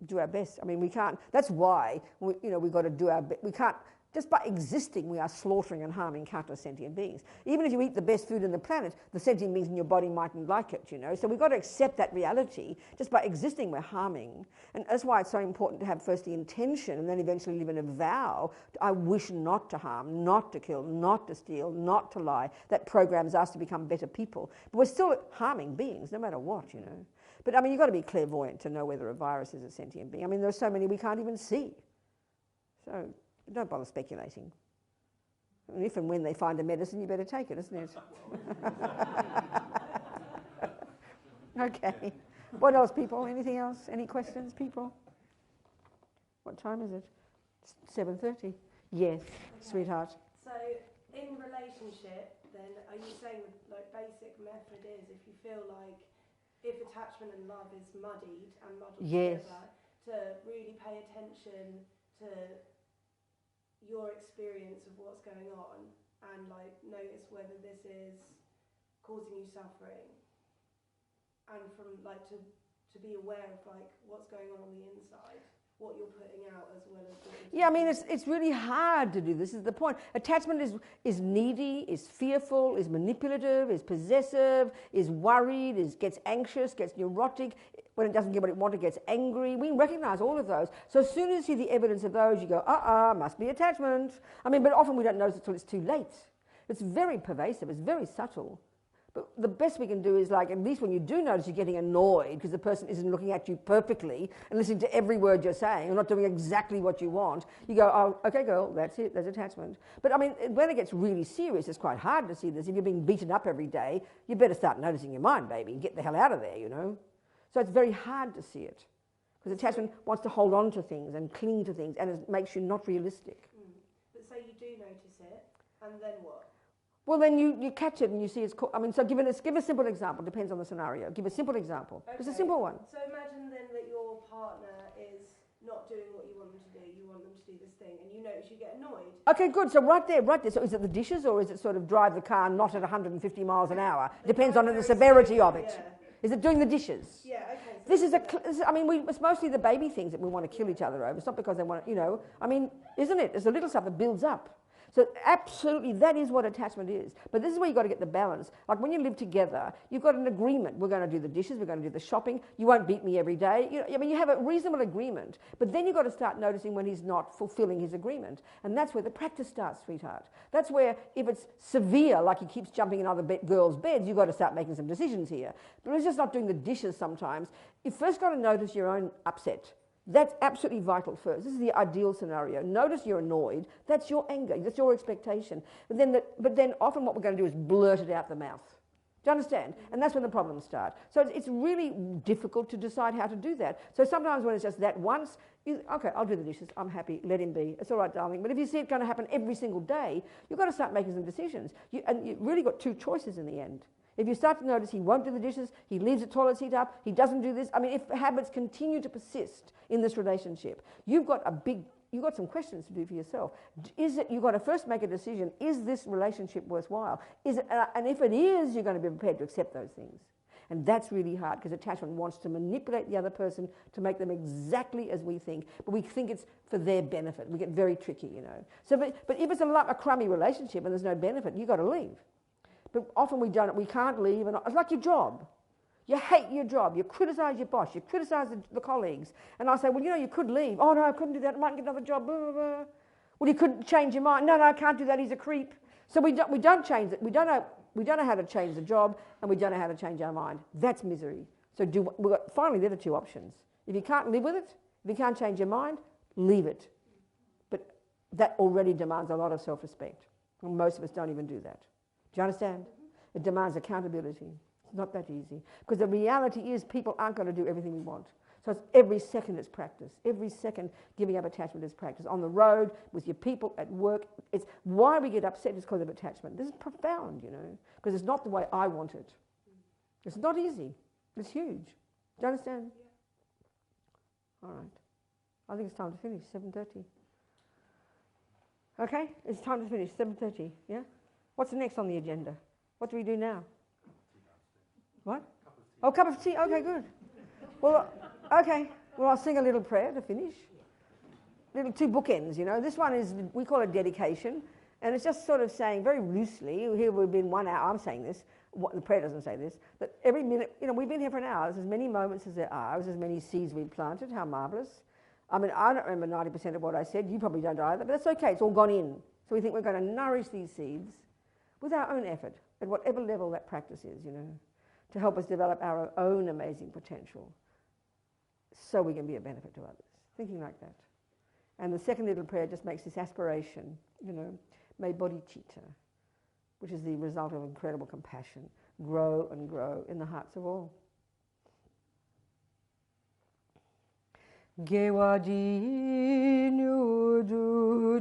do our best. I mean, we can't, that's why, we've got to do our best. We can't, just by existing, we are slaughtering and harming countless sentient beings. Even if you eat the best food on the planet, the sentient beings in your body mightn't like it, you know. So we've got to accept that reality. Just by existing, we're harming. And that's why it's so important to have first the intention and then eventually live in a vow. I wish not to harm, not to kill, not to steal, not to lie. That programs us to become better people. But we're still harming beings, no matter what, you know. But I mean, you've got to be clairvoyant to know whether a virus is a sentient being. I mean, there's so many we can't even see. So don't bother speculating. I mean, if and when they find a medicine, you better take it, isn't it? Okay. What else, people? Anything else? Any questions, people? What time is it? It's 7:30. Yes, okay. Sweetheart. So in relationship, then, are you saying like basic method is if you feel like if attachment and love is muddied and muddled yes. together, to really pay attention to your experience of what's going on and like notice whether this is causing you suffering, and from like to be aware of like what's going on the inside, what you're putting out as well as what you're I mean, it's really hard to do. This is the point. Attachment is needy, is fearful, is manipulative, is possessive, is worried, gets anxious, gets neurotic. When it doesn't get what it wants, it gets angry. We recognize all of those. So as soon as you see the evidence of those, you go, must be attachment. I mean, but often we don't notice it until it's too late. It's very pervasive. It's very subtle. But the best we can do is, like, at least when you do notice you're getting annoyed because the person isn't looking at you perfectly and listening to every word you're saying and not doing exactly what you want, you go, oh, okay, girl, that's it, there's attachment. But, I mean, when it gets really serious, it's quite hard to see this. If you're being beaten up every day, you better start noticing your mind, baby, and get the hell out of there, you know. So it's very hard to see it because attachment wants to hold on to things and cling to things, and it makes you not realistic. But say you do notice it, and then what? Well, then you catch it and you see it's... I mean, so give a simple example. Depends on the scenario. Give a simple example. Okay. It's a simple one. So imagine then that your partner is not doing what you want them to do. You want them to do this thing, and you notice you get annoyed. Okay, good. So right there. So is it the dishes, or is it sort of drive the car not at 150 miles an hour? Depends on the severity of it. Is it doing the dishes? Yeah, okay. So This is it's mostly the baby things that we want to kill each other over. It's not because they want to, isn't it? It's the little stuff that builds up. So absolutely, that is what attachment is. But this is where you've got to get the balance. Like when you live together, you've got an agreement. We're going to do the dishes, we're going to do the shopping. You won't beat me every day. You have a reasonable agreement. But then you've got to start noticing when he's not fulfilling his agreement. And that's where the practice starts, sweetheart. That's where, if it's severe, like he keeps jumping in other girls' beds, you've got to start making some decisions here. But it's just not doing the dishes sometimes. You've first got to notice your own upset. That's absolutely vital first. This is the ideal scenario. Notice you're annoyed. That's your anger. That's your expectation. But then often what we're going to do is blurt it out the mouth. Do you understand? And that's when the problems start. So it's really difficult to decide how to do that. So sometimes when it's just that once, okay, I'll do the dishes. I'm happy. Let him be. It's all right, darling. But if you see it going to happen every single day, you've got to start making some decisions. And you've really got two choices in the end. If you start to notice he won't do the dishes, he leaves the toilet seat up, he doesn't do this. If habits continue to persist in this relationship, you've got some questions to do for yourself. You've got to first make a decision, is this relationship worthwhile? And if it is, you're going to be prepared to accept those things. And that's really hard because attachment wants to manipulate the other person to make them exactly as we think. But we think it's for their benefit. We get very tricky, So, but if it's a crummy relationship and there's no benefit, you've got to leave. But often we can't leave. And it's like your job. You hate your job. You criticise your boss. You criticise the colleagues. And I say, well, you could leave. Oh, no, I couldn't do that. I might get another job. Blah, blah, blah. Well, you couldn't change your mind. No, I can't do that. He's a creep. So we don't change it. We don't know how to change the job, and we don't know how to change our mind. That's misery. So finally, they're the two options. If you can't live with it, if you can't change your mind, leave it. But that already demands a lot of self-respect. And most of us don't even do that. Do you understand? It demands accountability. It's not that easy. Because the reality is people aren't going to do everything we want. So it's every second it's practice. Every second giving up attachment is practice. On the road, with your people, at work. It's why we get upset is because of attachment. This is profound, because it's not the way I want it. It's not easy. It's huge. Do you understand? Yeah. All right. I think it's time to finish, 7:30. Okay? It's time to finish, 7:30, yeah? What's next on the agenda? What do we do now? What? Cup of tea. Okay, good. Well, okay. Well, I'll sing a little prayer to finish. Little two bookends, This one is, we call it dedication. And it's just sort of saying very loosely, here we've been 1 hour, I'm saying this, the prayer doesn't say this, that every minute, we've been here for an hour. There's as many moments as there are. There's as many seeds we've planted. How marvellous. I don't remember 90% of what I said. You probably don't either. But that's okay. It's all gone in. So we think we're going to nourish these seeds with our own effort, at whatever level that practice is, to help us develop our own amazing potential so we can be a benefit to others. Thinking like that. And the second little prayer just makes this aspiration, may bodhicitta, which is the result of incredible compassion, grow and grow in the hearts of all. Gewaji nyududar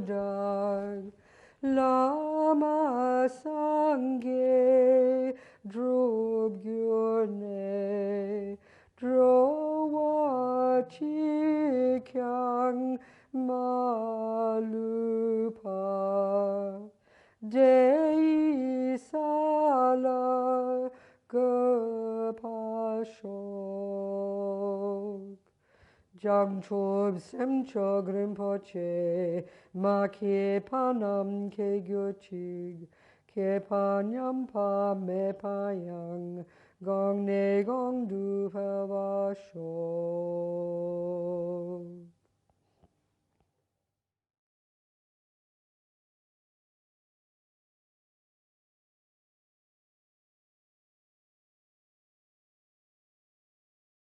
Lama Sangye Drobgyurne Drowachi Kyang Malupa Dei Sala Gopashok Jangchob Semchog Rinpoche Ma Ke Panam Ke Gyochig Ke Panyam Pa Me Payang Gong Ne Gong Du Pavasho